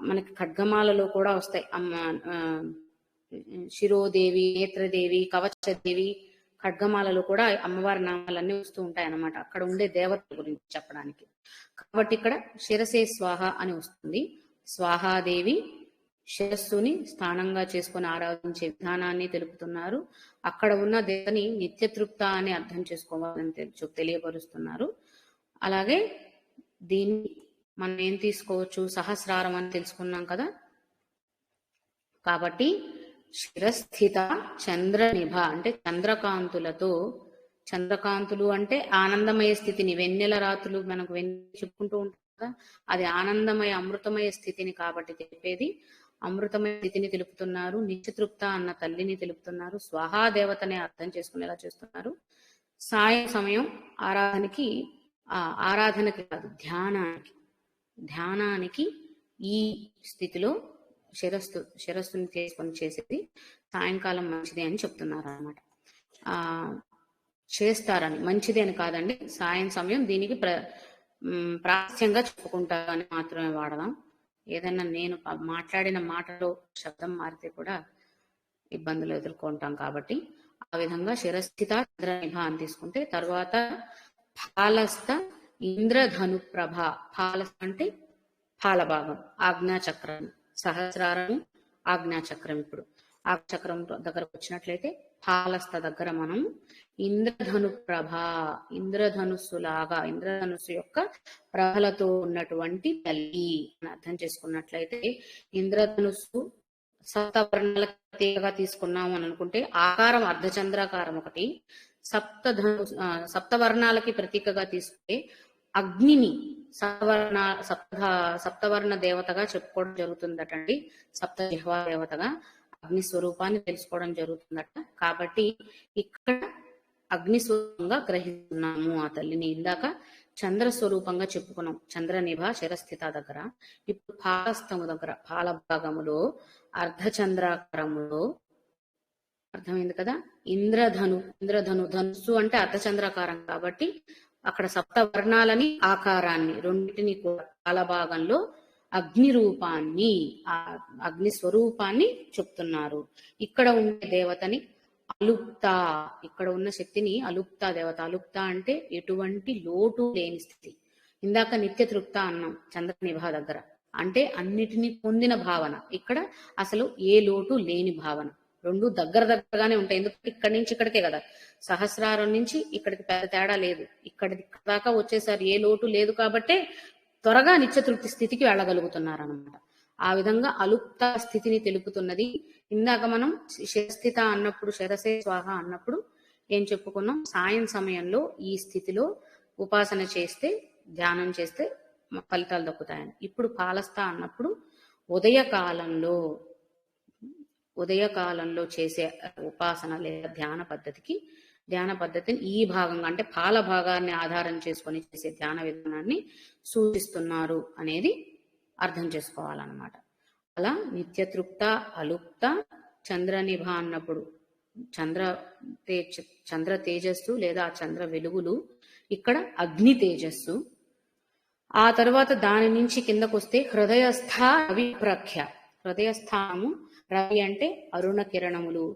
మనకి ఖడ్గమాలలో కూడా వస్తాయి. శిరోదేవి, నేత్రదేవి, కవచదేవి, ఖడ్గమాలలో కూడా అమ్మవారి నామాలన్నీ వస్తూ ఉంటాయి అన్నమాట, అక్కడ ఉండే దేవతల గురించి చెప్పడానికి. కాబట్టి ఇక్కడ శిరసే స్వాహ అని వస్తుంది. స్వాహాదేవి శిరస్సుని స్థానంగా చేసుకుని ఆరాధించే విధానాన్ని తెలుపుతున్నారు. అక్కడ ఉన్న దేవతని నిత్యతృప్త అని అర్థం చేసుకోవాలని తెలియపరుస్తున్నారు. అలాగే దీన్ని మనం ఏం తీసుకోవచ్చు, సహస్రారం అని తెలుసుకున్నాం కదా. కాబట్టి శిరస్థిత చంద్రనిభ అంటే చంద్రకాంతులతో, చంద్రకాంతులు అంటే ఆనందమయ స్థితిని, వెన్నెల రాత్రులు మనకు చెప్పుకుంటూ ఉంటాం కదా, అది ఆనందమయ అమృతమయ స్థితిని కాబట్టి తెలిపేది. అమృతమయ స్థితిని తెలుపుతున్నారు. నిత్యతృప్త అన్న తల్లిని తెలుపుతున్నారు. స్వాహాదేవతనే అర్థం చేసుకునేలా చేస్తున్నారు. సాయం సమయం ఆరాధనకి కాదు, ధ్యానానికి ఈ స్థితిలో శిరస్సుని తీసుకొని చేసేది సాయంకాలం మంచిది అని చెప్తున్నారు అన్నమాట. చేస్తారని, మంచిది అని కాదండి, సాయం సమయం దీనికి ప్రాశస్త్యంగా చెప్పుకుంటారు అని మాత్రమే వాడదాం. ఏదన్నా నేను మాట్లాడిన మాటలో శబ్దం మారితే కూడా ఇబ్బందులు ఎదుర్కొంటాం కాబట్టి ఆ విధంగా శిరస్థిత చంద్రనిభ అని తీసుకుంటే, తర్వాత ఫాలస్థ ఇంద్రధను ప్రభ. ఫాలస్థ అంటే ఫాలభాగం, ఆజ్ఞాచక్రం, సహస్రారము ఆజ్ఞాచక్రం. ఇప్పుడు ఆజ్ఞాచక్రం దగ్గరకు వచ్చినట్లయితే ఫాలస్థ దగ్గర మనం ఇంద్రధను ప్రభ, ఇంద్రధనుస్సులాగా, ఇంద్రధనుస్సు యొక్క ప్రభలతో ఉన్నటువంటి తల్లి అని అర్థం చేసుకున్నట్లయితే, ఇంద్రధనుస్సు సప్తవర్ణాల ప్రతీకగా తీసుకున్నాము అని అనుకుంటే ఆకారం అర్ధచంద్రాకారం ఒకటి, సప్తవర్ణాలకి ప్రతీకగా తీసుకుంటే అగ్నిని సప్తవర్ణ దేవతగా చెప్పుకోవడం జరుగుతుందటండి. సప్తజిహ్వా దేవతగా అగ్ని స్వరూపాన్ని తెలుసుకోవడం జరుగుతుందట. కాబట్టి ఇక్కడ అగ్ని స్వరూపంగా గ్రహిస్తున్నాము ఆ తల్లిని. ఇందాక చంద్ర స్వరూపంగా చెప్పుకున్నాం చంద్రనిభ శిరస్థిత దగ్గర. ఇప్పుడు ఫాలస్థము దగ్గర, ఫాలభాగములో అర్ధచంద్రాకారములో, అర్థమైంది కదా, ఇంద్రధను ధనుస్సు అంటే అర్ధచంద్రాకారం కాబట్టి అక్కడ సప్తవర్ణాలని ఆకారాన్ని రెండింటిని కూడా ఫాలభాగంలో అగ్ని రూపాన్ని, అగ్ని స్వరూపాన్ని చెప్తున్నారు. ఇక్కడ ఉండే దేవతని అలుప్త, ఇక్కడ ఉన్న శక్తిని అలుప్త దేవత. అలుప్త అంటే ఎటువంటి లోటు లేని స్థితి. ఇందాక నిత్యతృప్త అన్నాం చంద్రనిభ దగ్గర, అంటే అన్నిటినీ పొందిన భావన. ఇక్కడ అసలు ఏ లోటు లేని భావన. రెండు దగ్గరగానే ఉంటాయి, ఎందుకంటే ఇక్కడి నుంచి ఇక్కడికే కదా, సహస్రారం నుంచి ఇక్కడికి పెద్ద తేడా లేదు. ఇక్కడ దాకా వచ్చేసారి ఏ లోటు లేదు కాబట్టే త్వరగా నిత్యతృప్తి స్థితికి వెళ్ళగలుగుతున్నారు అనమాట. ఆ విధంగా అలుప్త స్థితిని తెలుపుతున్నది. ఇందాక మనం శిరస్థిత అన్నప్పుడు, శిరసే స్వాహ అన్నప్పుడు ఏం చెప్పుకున్నాం, సాయం సమయంలో ఈ స్థితిలో ఉపాసన చేస్తే, ధ్యానం చేస్తే ఫలితాలు దక్కుతాయని. ఇప్పుడు ఫాలస్థ అన్నప్పుడు ఉదయకాలంలో చేసే ఉపాసన లేదా ధ్యాన పద్ధతిని ఈ భాగంగా, అంటే పాల భాగాన్ని ఆధారం చేసుకొని చేసే ధ్యాన విధానాన్ని సూచిస్తున్నారు అనేది అర్థం చేసుకోవాలన్నమాట. అలా నిత్యతృప్త, అలుప్త, చంద్రనిభ అన్నప్పుడు చంద్ర తేజస్సు లేదా చంద్ర వెలుగులు, ఇక్కడ అగ్ని తేజస్సు. ఆ తర్వాత దాని నుంచి కిందకు వస్తే హృదయస్థ రవి ప్రఖ్య. హృదయస్థానము రవి అంటే అరుణ కిరణములు,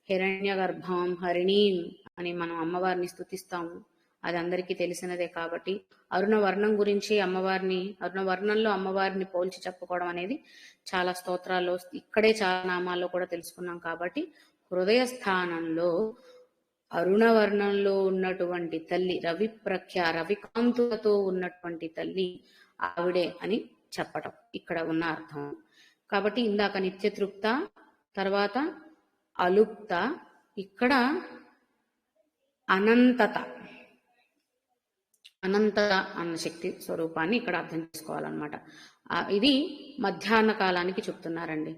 హిరణ్య గర్భం హరిణీం అని మనం అమ్మవారిని స్తుతిస్తాము. అది అందరికీ తెలిసినదే. కాబట్టి అరుణ వర్ణం గురించి అరుణ వర్ణంలో అమ్మవారిని పోల్చి చెప్పుకోవడం అనేది చాలా స్తోత్రాల్లో, ఇక్కడే చాలా నామాల్లో కూడా తెలుసుకున్నాం. కాబట్టి హృదయ స్థానంలో అరుణవర్ణంలో ఉన్నటువంటి తల్లి, రవికాంతులతో ఉన్నటువంటి తల్లి ఆవిడే అని చెప్పటం ఇక్కడ ఉన్న అర్థం. కాబట్టి ఇందాక నిత్యతృప్త, తర్వాత అలుప్త, ఇక్కడ అనంతత అన్న శక్తి స్వరూపాన్ని ఇక్కడ అర్థం చేసుకోవాలన్నమాట. ఇది మధ్యాహ్న కాలానికి చెప్తున్నారండి.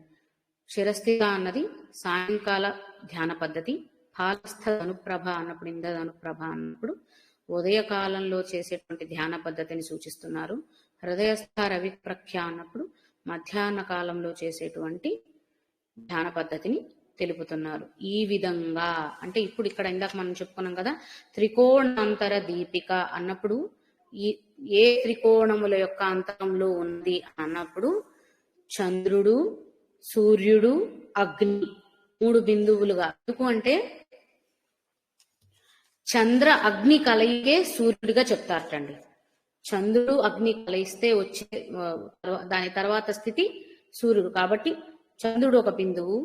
శిరస్థిత అన్నది సాయంకాల ధ్యాన పద్ధతి. ఫాలస్థ ధనుప్రభ అన్నప్పుడు, ఇంద్రధనుప్రభ అన్నప్పుడు ఉదయకాలంలో చేసేటువంటి ధ్యాన పద్ధతిని సూచిస్తున్నారు. హృదయస్థ రవిప్రఖ్య అన్నప్పుడు మధ్యాహ్న కాలంలో చేసేటువంటి ధ్యాన పద్ధతిని తెలుపుతున్నారు. ఈ విధంగా అంటే ఇప్పుడు ఇక్కడ ఇందాక మనం చెప్పుకున్నాం కదా, త్రికోణాంతర దీపిక అన్నప్పుడు ఏ త్రికోణముల యొక్క అంతరంలో ఉంది అన్నప్పుడు చంద్రుడు, సూర్యుడు, అగ్ని 3 బిందువులుగా. ఎందుకు అంటే చంద్ర అగ్ని కలయికే సూర్యుడిగా చెప్తారటండి. చంద్రుడు అగ్ని కలయిస్తే వచ్చే దాని తర్వాత స్థితి సూర్యుడు. కాబట్టి చంద్రుడు ఒక బిందువు,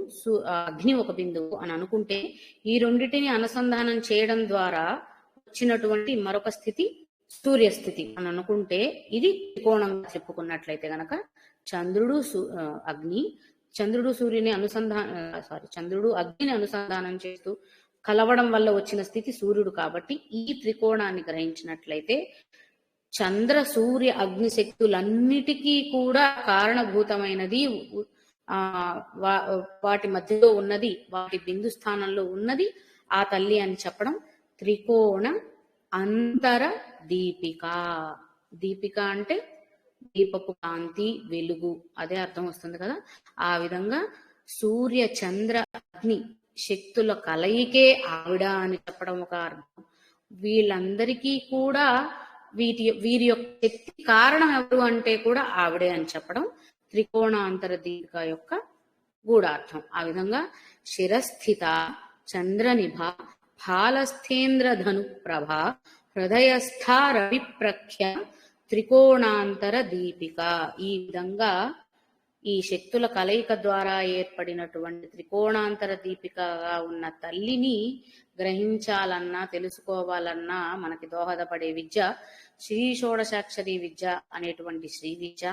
అగ్ని ఒక బిందువు అని అనుకుంటే ఈ రెండింటిని అనుసంధానం చేయడం ద్వారా వచ్చినటువంటి మరొక స్థితి సూర్యస్థితి అని అనుకుంటే ఇది త్రికోణంగా చెప్పుకున్నట్లయితే గనక చంద్రుడు అగ్నిని అనుసంధానం చేస్తూ కలవడం వల్ల వచ్చిన స్థితి సూర్యుడు. కాబట్టి ఈ త్రికోణాన్ని గ్రహించినట్లయితే చంద్ర సూర్య అగ్ని శక్తులన్నిటికీ కూడా కారణభూతమైనది, వాటి మధ్యలో ఉన్నది, వాటి బిందు స్థానంలో ఉన్నది ఆ తల్లి అని చెప్పడం. త్రికోణ అంతర దీపిక. దీపిక అంటే దీపపు కాంతి, వెలుగు, అదే అర్థం వస్తుంది కదా. ఆ విధంగా సూర్య చంద్ర అగ్ని శక్తుల కలయికే ఆవిడ అని చెప్పడం ఒక అర్థం. వీళ్ళందరికీ కూడా వీరి యొక్క శక్తి కారణం ఎవరు అంటే కూడా ఆవిడే అని చెప్పడం త్రికోణాంతర దీపిక యొక్క గూఢార్థం. ఆ విధంగా శిరస్థిత చంద్రనిభ ఫాలస్థేంద్ర ధను ప్రభ హృదయస్థ రవిప్రఖ్య త్రికోణాంతర దీపిక. ఈ విధంగా ఈ శక్తుల కలయిక ద్వారా ఏర్పడినటువంటి త్రికోణాంతర దీపికగా ఉన్న తల్లిని గ్రహించాలన్నా, తెలుసుకోవాలన్నా మనకి దోహదపడే విద్య శ్రీ షోడశాక్షరి విద్య అనేటువంటి శ్రీ విద్య.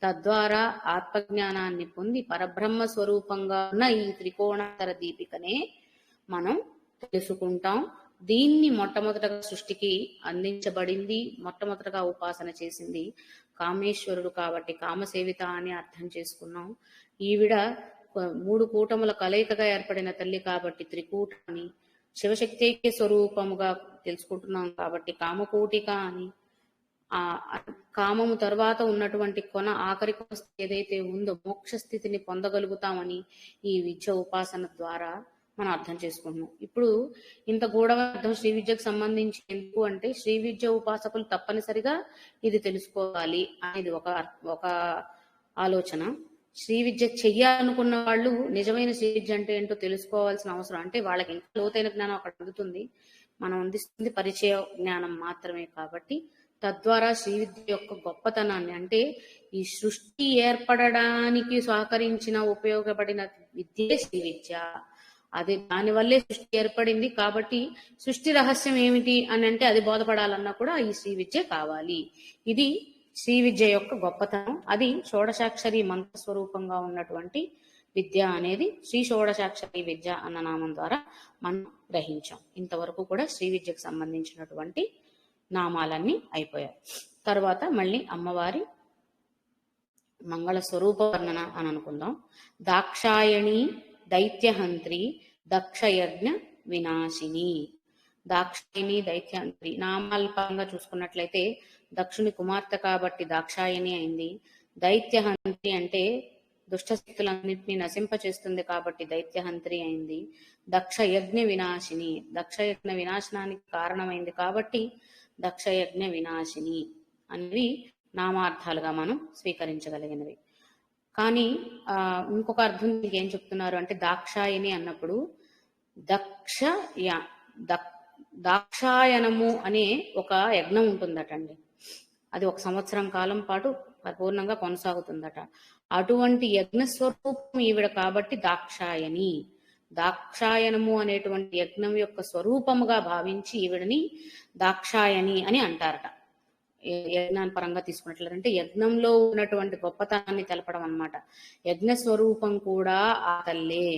తద్వారా ఆత్మజ్ఞానాన్ని పొంది పరబ్రహ్మ స్వరూపంగా ఉన్న ఈ త్రికోణాంతర దీపికనే మనం తెలుసుకుంటాం. దీన్ని మొట్టమొదటగా సృష్టికి అందించబడింది, మొట్టమొదటగా ఉపాసన చేసింది కామేశ్వరుడు. కాబట్టి కామసేవిత అని అర్థం చేసుకున్నాం. ఈవిడ 3 కూటముల కలయికగా ఏర్పడిన తల్లి కాబట్టి త్రికూటాన్ని, శివశక్తికే స్వరూపముగా తెలుసుకుంటున్నాం కాబట్టి కామకోటిక అని, కామము తర్వాత ఉన్నటువంటి ఆఖరి ఏదైతే ఉందో మోక్ష స్థితిని పొందగలుగుతామని ఈ విద్య ఉపాసన ద్వారా మనం అర్థం చేసుకుంటున్నాం. ఇప్పుడు ఇంత గూఢార్థం శ్రీ విద్యకు సంబంధించి ఎందుకు అంటే, శ్రీ విద్య ఉపాసకులు తప్పనిసరిగా ఇది తెలుసుకోవాలి అనేది ఒక ఆలోచన. శ్రీ విద్య చెయ్యాలనుకున్న వాళ్ళు నిజమైన శ్రీ విద్య అంటే ఏంటో తెలుసుకోవాల్సిన అవసరం. అంటే వాళ్ళకి ఇంకా లోతైన జ్ఞానం అక్కడ అందుతుంది, మనం అందిస్తుంది పరిచయ జ్ఞానం మాత్రమే. కాబట్టి తద్వారా శ్రీ విద్య యొక్క గొప్పతనాన్ని, అంటే ఈ సృష్టి ఏర్పడడానికి సహకరించిన ఉపయోగపడిన విద్యే శ్రీ విద్య. అది దానివల్లే సృష్టి ఏర్పడింది. కాబట్టి సృష్టి రహస్యం ఏమిటి అని అంటే అది బోధపడాలన్నా కూడా ఈ శ్రీ విద్య కావాలి. ఇది శ్రీ విద్య యొక్క గొప్పతనం. అది షోడశాక్షరి మంత్రస్వరూపంగా ఉన్నటువంటి విద్య అనేది శ్రీ షోడశాక్షరి విద్య అన్న నామం ద్వారా మనం గ్రహించాం. ఇంతవరకు కూడా శ్రీ విద్యకు సంబంధించినటువంటి నామాలన్నీ అయిపోయాయి. తర్వాత మళ్ళీ అమ్మవారి మంగళ స్వరూప వర్ణన అని అనుకుందాం. దాక్షాయణి దైత్యహంత్రి దక్షయజ్ఞ వినాశిని. దాక్షాయణి దైత్యహంత్రి నామాల పరంగా చూసుకున్నట్లయితే దక్షుని కుమార్తె కాబట్టి దాక్షాయణి అయింది. దైత్యహంత్రి అంటే దుష్టశక్తులన్నింటినీ నశింపచేస్తుంది కాబట్టి దైత్యహంత్రి అయింది. దక్షయజ్ఞ వినాశిని దక్షయజ్ఞ వినాశనానికి కారణమైంది కాబట్టి దక్షయజ్ఞ వినాశిని అనేవి నామార్థాలుగా మనం స్వీకరించగలిగినవి. కానీ ఇంకొక అర్థం ఏం చెప్తున్నారు అంటే, దాక్షాయిని అన్నప్పుడు దక్ష య- దక్- దాక్షాయనము అనే ఒక యజ్ఞం ఉంటుందటండి. అది 1 సంవత్సరం కాలం పాటు పరిపూర్ణంగా కొనసాగుతుందట. అటువంటి యజ్ఞ స్వరూపం ఈవిడ కాబట్టి దాక్షాయని. దాక్షాయనము అనేటువంటి యజ్ఞం యొక్క స్వరూపముగా భావించి ఈవిడని దాక్షాయని అని అంటారట. యజ్ఞాన్ని పరంగా తీసుకున్నట్లంటే యజ్ఞంలో ఉన్నటువంటి గొప్పతనాన్ని తెలపడం అన్నమాట. యజ్ఞ స్వరూపం కూడా ఆ తల్లే,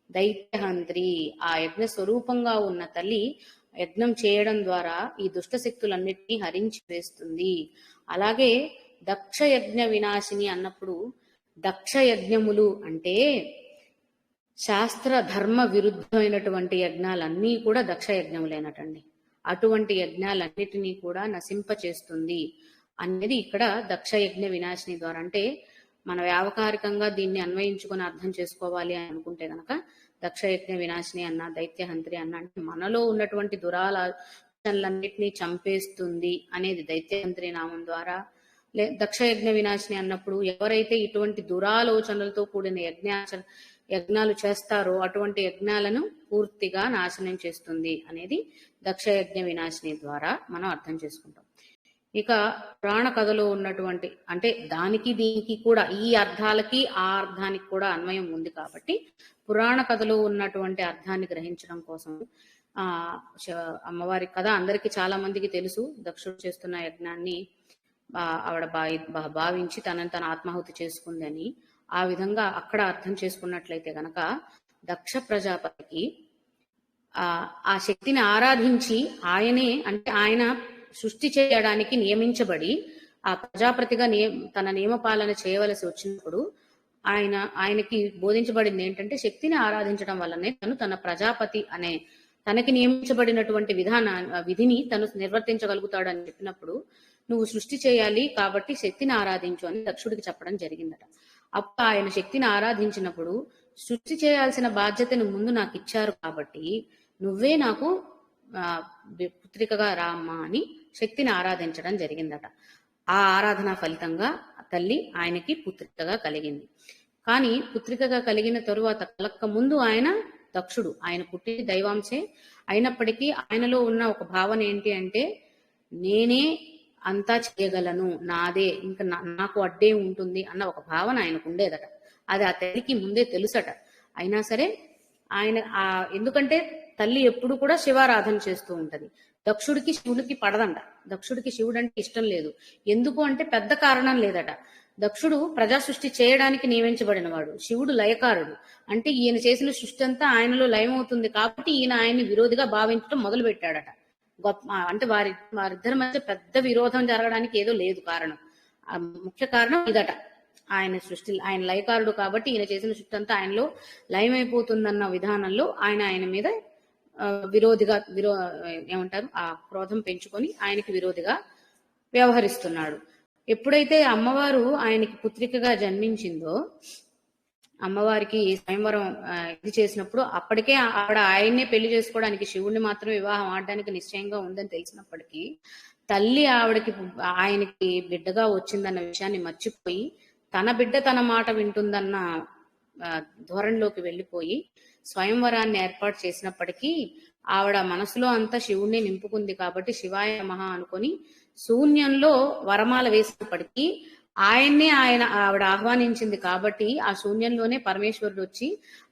దైత్యహంత్రి. ఆ యజ్ఞ స్వరూపంగా ఉన్న తల్లి యజ్ఞం చేయడం ద్వారా ఈ దుష్ట శక్తులన్నిటినీ హరించి వేస్తుంది. అలాగే దక్ష యజ్ఞ వినాశిని అన్నప్పుడు, దక్ష యజ్ఞములు అంటే శాస్త్ర ధర్మ విరుద్ధమైనటువంటి యజ్ఞాలన్నీ కూడా దక్ష యజ్ఞములేనటండి. అటువంటి యజ్ఞాలన్నిటినీ కూడా నశింప చేస్తుంది అనేది ఇక్కడ దక్ష యజ్ఞ వినాశిని ద్వారా. అంటే మన వ్యావహారికంగా దీన్ని అన్వయించుకొని అర్థం చేసుకోవాలి అని అనుకుంటే గనక దక్ష యజ్ఞ వినాశిని అన్న, దైత్యహంత్రి అన్న అంటే మనలో ఉన్నటువంటి దురాలోచనలన్నిటినీ చంపేస్తుంది అనేది దైత్యహంత్రి నామం ద్వారా. దక్ష యజ్ఞ వినాశిని అన్నప్పుడు ఎవరైతే ఇటువంటి దురాలోచనలతో కూడిన యజ్ఞాలు చేస్తారో అటువంటి యజ్ఞాలను పూర్తిగా నాశనం చేస్తుంది అనేది దక్ష యజ్ఞ వినాశిని ద్వారా మనం అర్థం చేసుకుంటాం. ఇక పురాణ కథలో ఉన్నటువంటి, అంటే దానికి దీనికి కూడా, ఈ అర్థాలకి ఆ అర్థానికి కూడా అన్వయం ఉంది కాబట్టి పురాణ కథలో ఉన్నటువంటి అర్థాన్ని గ్రహించడం కోసం అమ్మవారి కథ అందరికీ చాలా మందికి తెలుసు. దక్షుడు చేస్తున్న యజ్ఞాన్ని ఆవిడ భావించి తనని తన ఆత్మాహుతి చేసుకుందని. ఆ విధంగా అక్కడ అర్థం చేసుకున్నట్లయితే గనక దక్ష ప్రజాపతికి ఆ శక్తిని ఆరాధించి ఆయనే, అంటే ఆయన సృష్టి చేయడానికి నియమించబడి ఆ ప్రజాపతిగా తన నియమపాలన చేయవలసి వచ్చినప్పుడు ఆయనకి బోధించబడింది ఏంటంటే శక్తిని ఆరాధించడం వల్లనే తన ప్రజాపతి అనే తనకి నియమించబడినటువంటి విధిని తను నిర్వర్తించగలుగుతాడు అని చెప్పినప్పుడు, నువ్వు సృష్టి చేయాలి కాబట్టి శక్తిని ఆరాధించు అని దక్షుడికి చెప్పడం జరిగిందట. అప్పుడు ఆయన శక్తిని ఆరాధించినప్పుడు, సృష్టి చేయాల్సిన బాధ్యతను ముందు నాకు ఇచ్చారు కాబట్టి నువ్వే నాకు పుత్రికగా రామ్మా అని శక్తిని ఆరాధించడం జరిగిందట. ఆ ఆరాధన ఫలితంగా తల్లి ఆయనకి పుత్రికగా కలిగింది. కానీ పుత్రికగా కలిగిన తరువాత కలక్క ముందు దక్షుడు ఆయన పుట్టి దైవాంశే అయినప్పటికీ ఆయనలో ఉన్న ఒక భావన ఏంటి అంటే, నేనే అంతా చేయగలను, నాదే, ఇంకా నాకు అడ్డే ఉంటుంది అన్న ఒక భావన ఆయనకు ఉండేదట. అది ఆ తల్లికి ముందే తెలుసట. అయినా సరే ఆయన ఎందుకంటే తల్లి ఎప్పుడు కూడా శివారాధన చేస్తూ ఉంటది. దక్షుడికి శివుడికి పడదంట. దక్షుడికి శివుడు అంటే ఇష్టం లేదు. ఎందుకు అంటే పెద్ద కారణం లేదట. దక్షుడు ప్రజా సృష్టి చేయడానికి నియమించబడిన వాడు, శివుడు లయకారుడు. అంటే ఈయన చేసిన సృష్టి అంతా ఆయనలో లయమవుతుంది కాబట్టి ఈయన ఆయన్ని విరోధిగా భావించడం మొదలు పెట్టాడట. అంటే వారిద్దరి మధ్య పెద్ద విరోధం జరగడానికి ఏదో లేదు కారణం. ముఖ్య కారణం ఇదట. ఆయన లయకారుడు కాబట్టి ఈయన చేసిన సృష్టి అంతా ఆయనలో లయమైపోతుందన్న విధానంలో ఆయన మీద విరోధిగా ఏమంటారు ఆ క్రోధం పెంచుకొని ఆయనకి విరోధిగా వ్యవహరిస్తున్నాడు. ఎప్పుడైతే అమ్మవారు ఆయనకి పుత్రికగా జన్మించిందో, అమ్మవారికి స్వయంవరం ఇది చేసినప్పుడు అప్పటికే ఆవిడ ఆయన్నే పెళ్లి చేసుకోవడానికి, శివుణ్ణి మాత్రమే వివాహం ఆడడానికి నిశ్చయంగా ఉందని తెలిసినప్పటికీ తల్లి ఆయనకి బిడ్డగా వచ్చిందన్న విషయాన్ని మర్చిపోయి తన బిడ్డ తన మాట వింటుందన్న ధోరణిలోకి వెళ్ళిపోయి స్వయంవరాన్ని ఏర్పాటు చేసినప్పటికీ ఆవిడ మనసులో అంతా శివుణ్ణి నింపుకుంది కాబట్టి శివాయ నమః అనుకొని శూన్యంలో వరమాల వేసినప్పటికీ ఆవిడ ఆహ్వానించింది కాబట్టి ఆ శూన్యంలోనే పరమేశ్వరుడు వచ్చి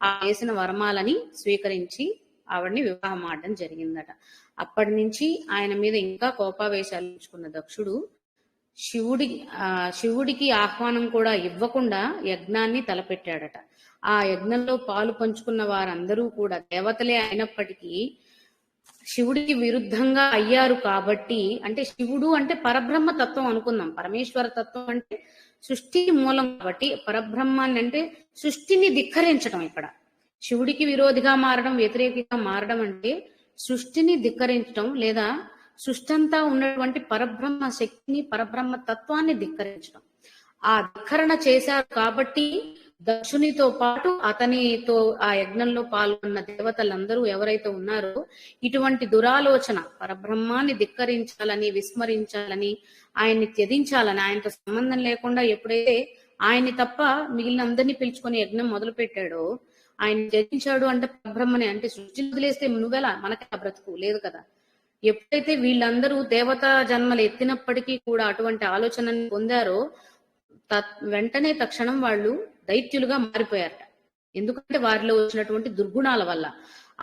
ఆ వేసిన వరమాలని స్వీకరించి ఆవిడని వివాహం ఆడడం జరిగిందట. అప్పటి నుంచి ఆయన మీద ఇంకా కోపావేశాలు ఇచ్చుకున్న దక్షుడు శివుడికి ఆహ్వానం కూడా ఇవ్వకుండా యజ్ఞాన్ని తలపెట్టాడట. ఆ యజ్ఞంలో పాలు పంచుకున్న వారందరూ కూడా దేవతలే అయినప్పటికీ శివుడికి విరుద్ధంగా అయ్యారు కాబట్టి, అంటే శివుడు అంటే పరబ్రహ్మ తత్వం అనుకుందాం, పరమేశ్వర తత్వం అంటే సృష్టి మూలం కాబట్టి పరబ్రహ్మాన్ని అంటే సృష్టిని ధిక్కరించడం. ఇక్కడ శివుడికి విరోధిగా మారడం, వ్యతిరేకిగా మారడం అంటే సృష్టిని ధిక్కరించడం, లేదా సృష్టంతా ఉన్నటువంటి పరబ్రహ్మ శక్తిని, పరబ్రహ్మ తత్వాన్ని ధిక్కరించడం. ఆ ధిక్కరణ చేశారు కాబట్టి దక్షునితో పాటు అతనితో ఆ యజ్ఞంలో పాల్గొన్న దేవతలందరూ ఎవరైతే ఉన్నారో ఇటువంటి దురాలోచన, పరబ్రహ్మాన్ని ధిక్కరించాలని, విస్మరించాలని, ఆయన్ని త్యజించాలని, ఆయనతో సంబంధం లేకుండా ఎప్పుడైతే ఆయన్ని తప్ప మిగిలిన అందరినీ పిలుచుకొని యజ్ఞం మొదలు పెట్టాడో ఆయన జయించాడు అంటే పరబ్రహ్మనే. అంటే సృష్టిని వదిలేస్తే నువ్వెలా, మనకి ఆ బ్రతుకు లేదు కదా. ఎప్పుడైతే వీళ్ళందరూ దేవతా జన్మలు ఎత్తినప్పటికీ కూడా అటువంటి ఆలోచనని పొందారో వెంటనే తక్షణం వాళ్ళు దైత్యులుగా మారిపోయారట. ఎందుకంటే వారిలో వచ్చినటువంటి దుర్గుణాల వల్ల.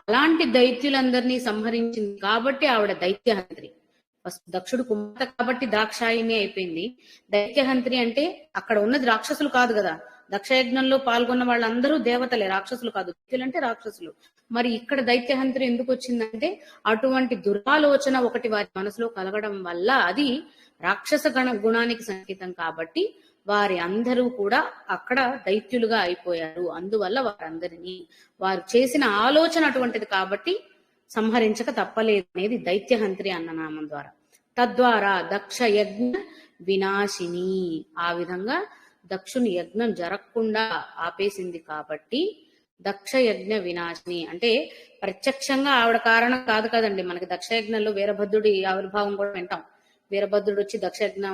అలాంటి దైత్యులందరినీ సంహరించింది కాబట్టి ఆవిడ దైత్యహంత్రి. ఫస్ట్ దక్షుడు కుమార్తె కాబట్టి దాక్షాయిని అయిపోయింది. దైత్యహంత్రి అంటే అక్కడ ఉన్నది రాక్షసులు కాదు కదా. దక్షయజ్ఞంలో పాల్గొన్న వాళ్ళందరూ దేవతలే, రాక్షసులు కాదు. దైత్యులంటే రాక్షసులు. మరి ఇక్కడ దైత్యహంత్రి ఎందుకు వచ్చిందంటే అటువంటి దురాలోచన ఒకటి వారి మనసులో కలగడం వల్ల అది రాక్షస గుణానికి సంకేతం కాబట్టి వారి అందరూ కూడా అక్కడ దైత్యులుగా అయిపోయారు. అందువల్ల వారందరినీ వారు చేసిన ఆలోచన అటువంటిది కాబట్టి సంహరించక తప్పలేదు అనేది దైత్యహంత్రి అన్న నామం ద్వారా. తద్వారా దక్ష యజ్ఞ వినాశిని, ఆ విధంగా దక్షుని యజ్ఞం జరగకుండా ఆపేసింది కాబట్టి దక్ష యజ్ఞ వినాశిని. అంటే ప్రత్యక్షంగా ఆవిడ కారణం కాదు కదండి. మనకి దక్షయజ్ఞంలో వీరభద్రుడి ఆవిర్భావం కూడా వింటాం. వీరభద్రుడు వచ్చి దక్షయజ్ఞ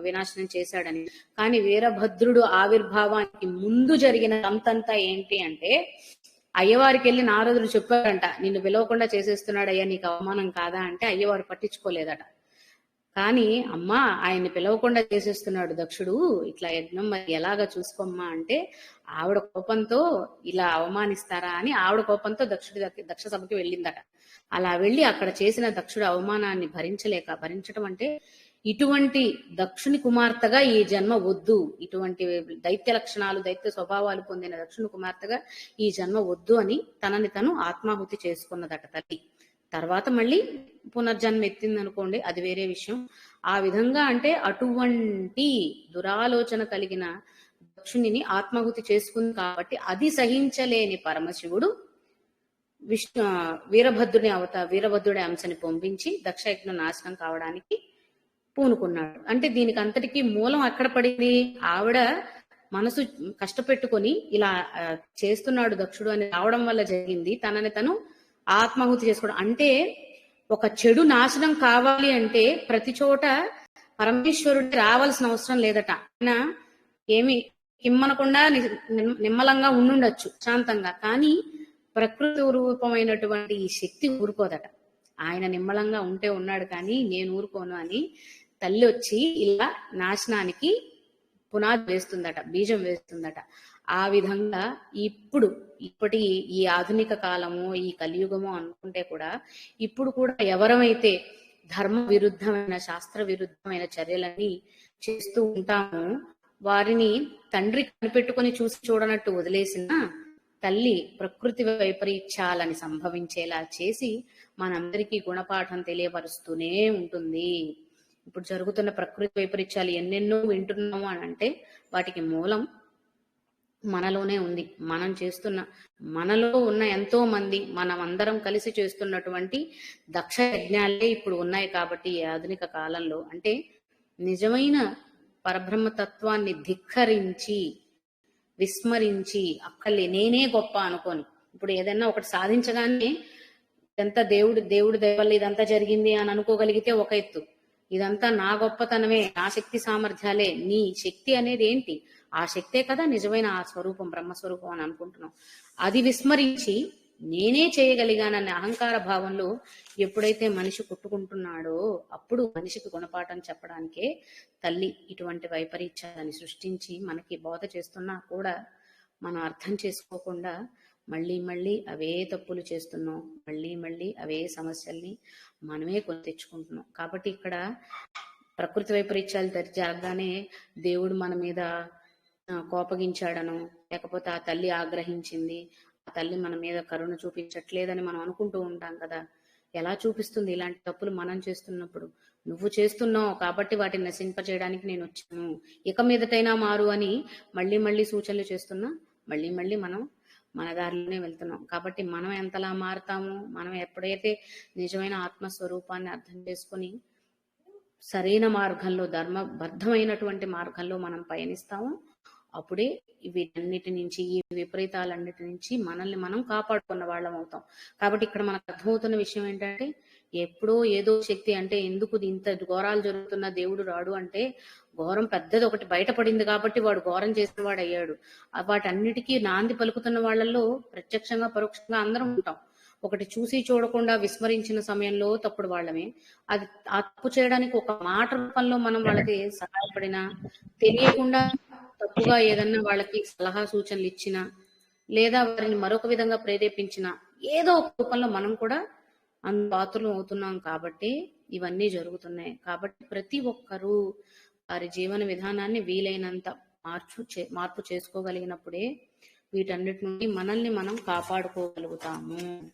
వినాశనం చేశాడని. కానీ వీరభద్రుడు ఆవిర్భావానికి ముందు జరిగిన తంతంతా ఏంటి అంటే, అయ్యవారికి వెళ్ళి నారదుడు చెప్పారంట, నిన్ను పిలవకుండా చేసేస్తున్నాడు అయ్యా, నీకు అవమానం కాదా అంటే అయ్యవారు పట్టించుకోలేదట. కానీ అమ్మా ఆయన్ని పిలవకుండా చేసేస్తున్నాడు దక్షుడు, ఇట్లా యజ్ఞం మరి ఎలాగా చూసుకోమ్మా అంటే ఆవిడ కోపంతో ఇలా అవమానిస్తారా అని ఆవిడ కోపంతో దక్ష సభకి వెళ్ళిందట. అలా వెళ్ళి అక్కడ చేసిన దక్షుడు అవమానాన్ని భరించడం అంటే ఇటువంటి దక్షుని కుమార్తెగా ఈ జన్మ వద్దు, ఇటువంటి దైత్య లక్షణాలు దైత్య స్వభావాలు పొందిన దక్షుని కుమార్తెగా ఈ జన్మ వద్దు అని తనని తను ఆత్మాహుతి చేసుకున్నదట తల్లి. తర్వాత మళ్ళీ పునర్జన్మ ఎత్తింది అనుకోండి, అది వేరే విషయం. ఆ విధంగా అంటే అటువంటి దురాలోచన కలిగిన దక్షునిని ఆత్మాహుతి చేసుకుంది కాబట్టి అది సహించలేని పరమశివుడు వీరభద్రుడి అంశని పంపించి దక్షయజ్ఞం నాశనం కావడానికి పూనుకున్నాడు. అంటే దీనికి అంతటికీ మూలం ఎక్కడ పడింది? ఆవిడ మనసు కష్టపెట్టుకొని ఇలా చేస్తున్నాడు దక్షుడు అని రావడం వల్ల జరిగింది. తనని తను ఆత్మాహుతి చేసుకోవడం. అంటే ఒక చెడు నాశనం కావాలి అంటే ప్రతి చోట పరమేశ్వరుడి రావాల్సిన అవసరం లేదట. ఆయన ఏమి కిమ్మనకుండా నిమ్మలంగా ఉండుండొచ్చు శాంతంగా, కానీ ప్రకృతి రూపమైనటువంటి ఈ శక్తి ఊరుకోదట. ఆయన నిమ్మలంగా ఉంటే ఉన్నాడు, కానీ నేను ఊరుకోను అని తల్లి వచ్చి ఇలా నాశనానికి పునాది వేస్తుందట, బీజం వేస్తుందట. ఆ విధంగా ఇప్పటి ఈ ఆధునిక కాలము, ఈ కలియుగము అనుకుంటే కూడా ఇప్పుడు కూడా ఎవరమైతే ధర్మ విరుద్ధమైన శాస్త్ర విరుద్ధమైన చర్యలని చేస్తూ ఉంటామో వారిని తండ్రి కనిపెట్టుకొని చూసి చూడనట్టు వదిలేసిన తల్లి ప్రకృతి వైపరీత్యాలని సంభవించేలా చేసి మనందరికీ గుణపాఠం తెలియపరుస్తూనే ఉంటుంది. ఇప్పుడు జరుగుతున్న ప్రకృతి వైపరీత్యాలు ఎన్నెన్నో వింటున్నాము అని అంటే వాటికి మూలం మనలోనే ఉంది. మనలో ఉన్న ఎంతో మంది మనం అందరం కలిసి చేస్తున్నటువంటి దక్ష యజ్ఞాలే ఇప్పుడు ఉన్నాయి. కాబట్టి ఈ ఆధునిక కాలంలో అంటే నిజమైన పరబ్రహ్మ తత్వాన్ని ధిక్కరించి విస్మరించి అక్కలే నేనే గొప్ప అనుకోని ఇప్పుడు ఏదైనా ఒకటి సాధించగానే ఇదంతా దేవుడి దయ వల్ల ఇదంతా జరిగింది అని అనుకోగలిగితే ఒక ఎత్తు, ఇదంతా నా గొప్పతనమే, నా శక్తి సామర్థ్యాలే. నీ శక్తి అనేది ఏంటి? ఆ శక్తే కదా నిజమైన ఆ స్వరూపం, బ్రహ్మస్వరూపం అని అనుకుంటున్నాం. అది విస్మరించి నేనే చేయగలిగాననే అహంకార భావంలో ఎప్పుడైతే మనిషి కుట్టుకుంటున్నాడో అప్పుడు మనిషికి గుణపాఠం చెప్పడానికే తల్లి ఇటువంటి వైపరీత్యాలని సృష్టించి మనకి బోధ చేస్తున్నా కూడా మనం అర్థం చేసుకోకుండా మళ్ళీ మళ్ళీ అవే తప్పులు చేస్తున్నాం, మళ్ళీ మళ్ళీ అవే సమస్యల్ని మనమే కొని తెచ్చుకుంటున్నాం. కాబట్టి ఇక్కడ ప్రకృతి వైపరీత్యాలు జరగగానే దేవుడు మన మీద కోపగించాడనో లేకపోతే ఆ తల్లి ఆగ్రహించింది, ఆ తల్లి మన మీద కరుణ చూపించట్లేదని మనం అనుకుంటూ ఉంటాం కదా. ఎలా చూపిస్తుంది? ఇలాంటి తప్పులు మనం చేస్తున్నప్పుడు నువ్వు చేస్తున్నావు కాబట్టి వాటిని నశింపజేయడానికి నేను వచ్చాను, ఇక మీదటైనా మారు అని మళ్ళీ మళ్ళీ సూచనలు చేస్తున్నా మళ్ళీ మళ్ళీ మనం మన దారిలోనే వెళ్తున్నాం. కాబట్టి మనం ఎంతలా మారుతాము, మనం ఎప్పుడైతే నిజమైన ఆత్మస్వరూపాన్ని అర్థం చేసుకుని సరైన మార్గంలో ధర్మబద్ధమైనటువంటి మార్గంలో మనం పయనిస్తామో అప్పుడే వీటన్నిటి నుంచి ఈ విపరీతాలన్నిటి నుంచి మనల్ని మనం కాపాడుకున్న వాళ్ళం అవుతాం. కాబట్టి ఇక్కడ మనకు అర్థమవుతున్న విషయం ఏంటంటే ఎప్పుడో ఏదో శక్తి అంటే ఎందుకు ఇంత ఘోరాలు జరుగుతున్న దేవుడు రాడు అంటే ఘోరం పెద్దది ఒకటి బయటపడింది కాబట్టి వాడు ఘోరం చేసిన వాడు అయ్యాడు. వాటన్నిటికీ నాంది పలుకుతున్న వాళ్ళల్లో ప్రత్యక్షంగా పరోక్షంగా అందరం ఉంటాం. ఒకటి చూసి చూడకుండా విస్మరించిన సమయంలో తప్పుడు వాళ్ళమే. అది ఆ తప్పు చేయడానికి ఒక మాట రూపంలో మనం వాళ్ళకి సహాయపడినా, తెలియకుండా తప్పుగా ఏదన్నా వాళ్ళకి సలహా సూచనలు ఇచ్చినా, లేదా వారిని మరొక విధంగా ప్రేరేపించిన ఏదో ఒక రూపంలో మనం కూడా పాత్రలు అవుతున్నాం కాబట్టి ఇవన్నీ జరుగుతున్నాయి. కాబట్టి ప్రతి ఒక్కరూ వారి జీవన విధానాన్ని వీలైనంత మార్పు చేసుకోగలిగినప్పుడే వీటన్నిటి నుండి మనల్ని మనం కాపాడుకోగలుగుతాము.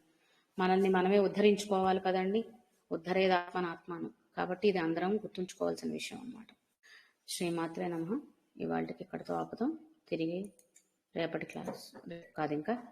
మనల్ని మనమే ఉద్ధరించుకోవాలి కదండి. ఉద్ధరేదాత్మనాత్మను. కాబట్టి ఇది అందరం గుర్తుంచుకోవాల్సిన విషయం అన్నమాట. శ్రీమాత్రే నమః. ఇవాళకి ఇక్కడితో ఆపుతాం. తిరిగి రేపటి క్లాస్ కాదు ఇంకా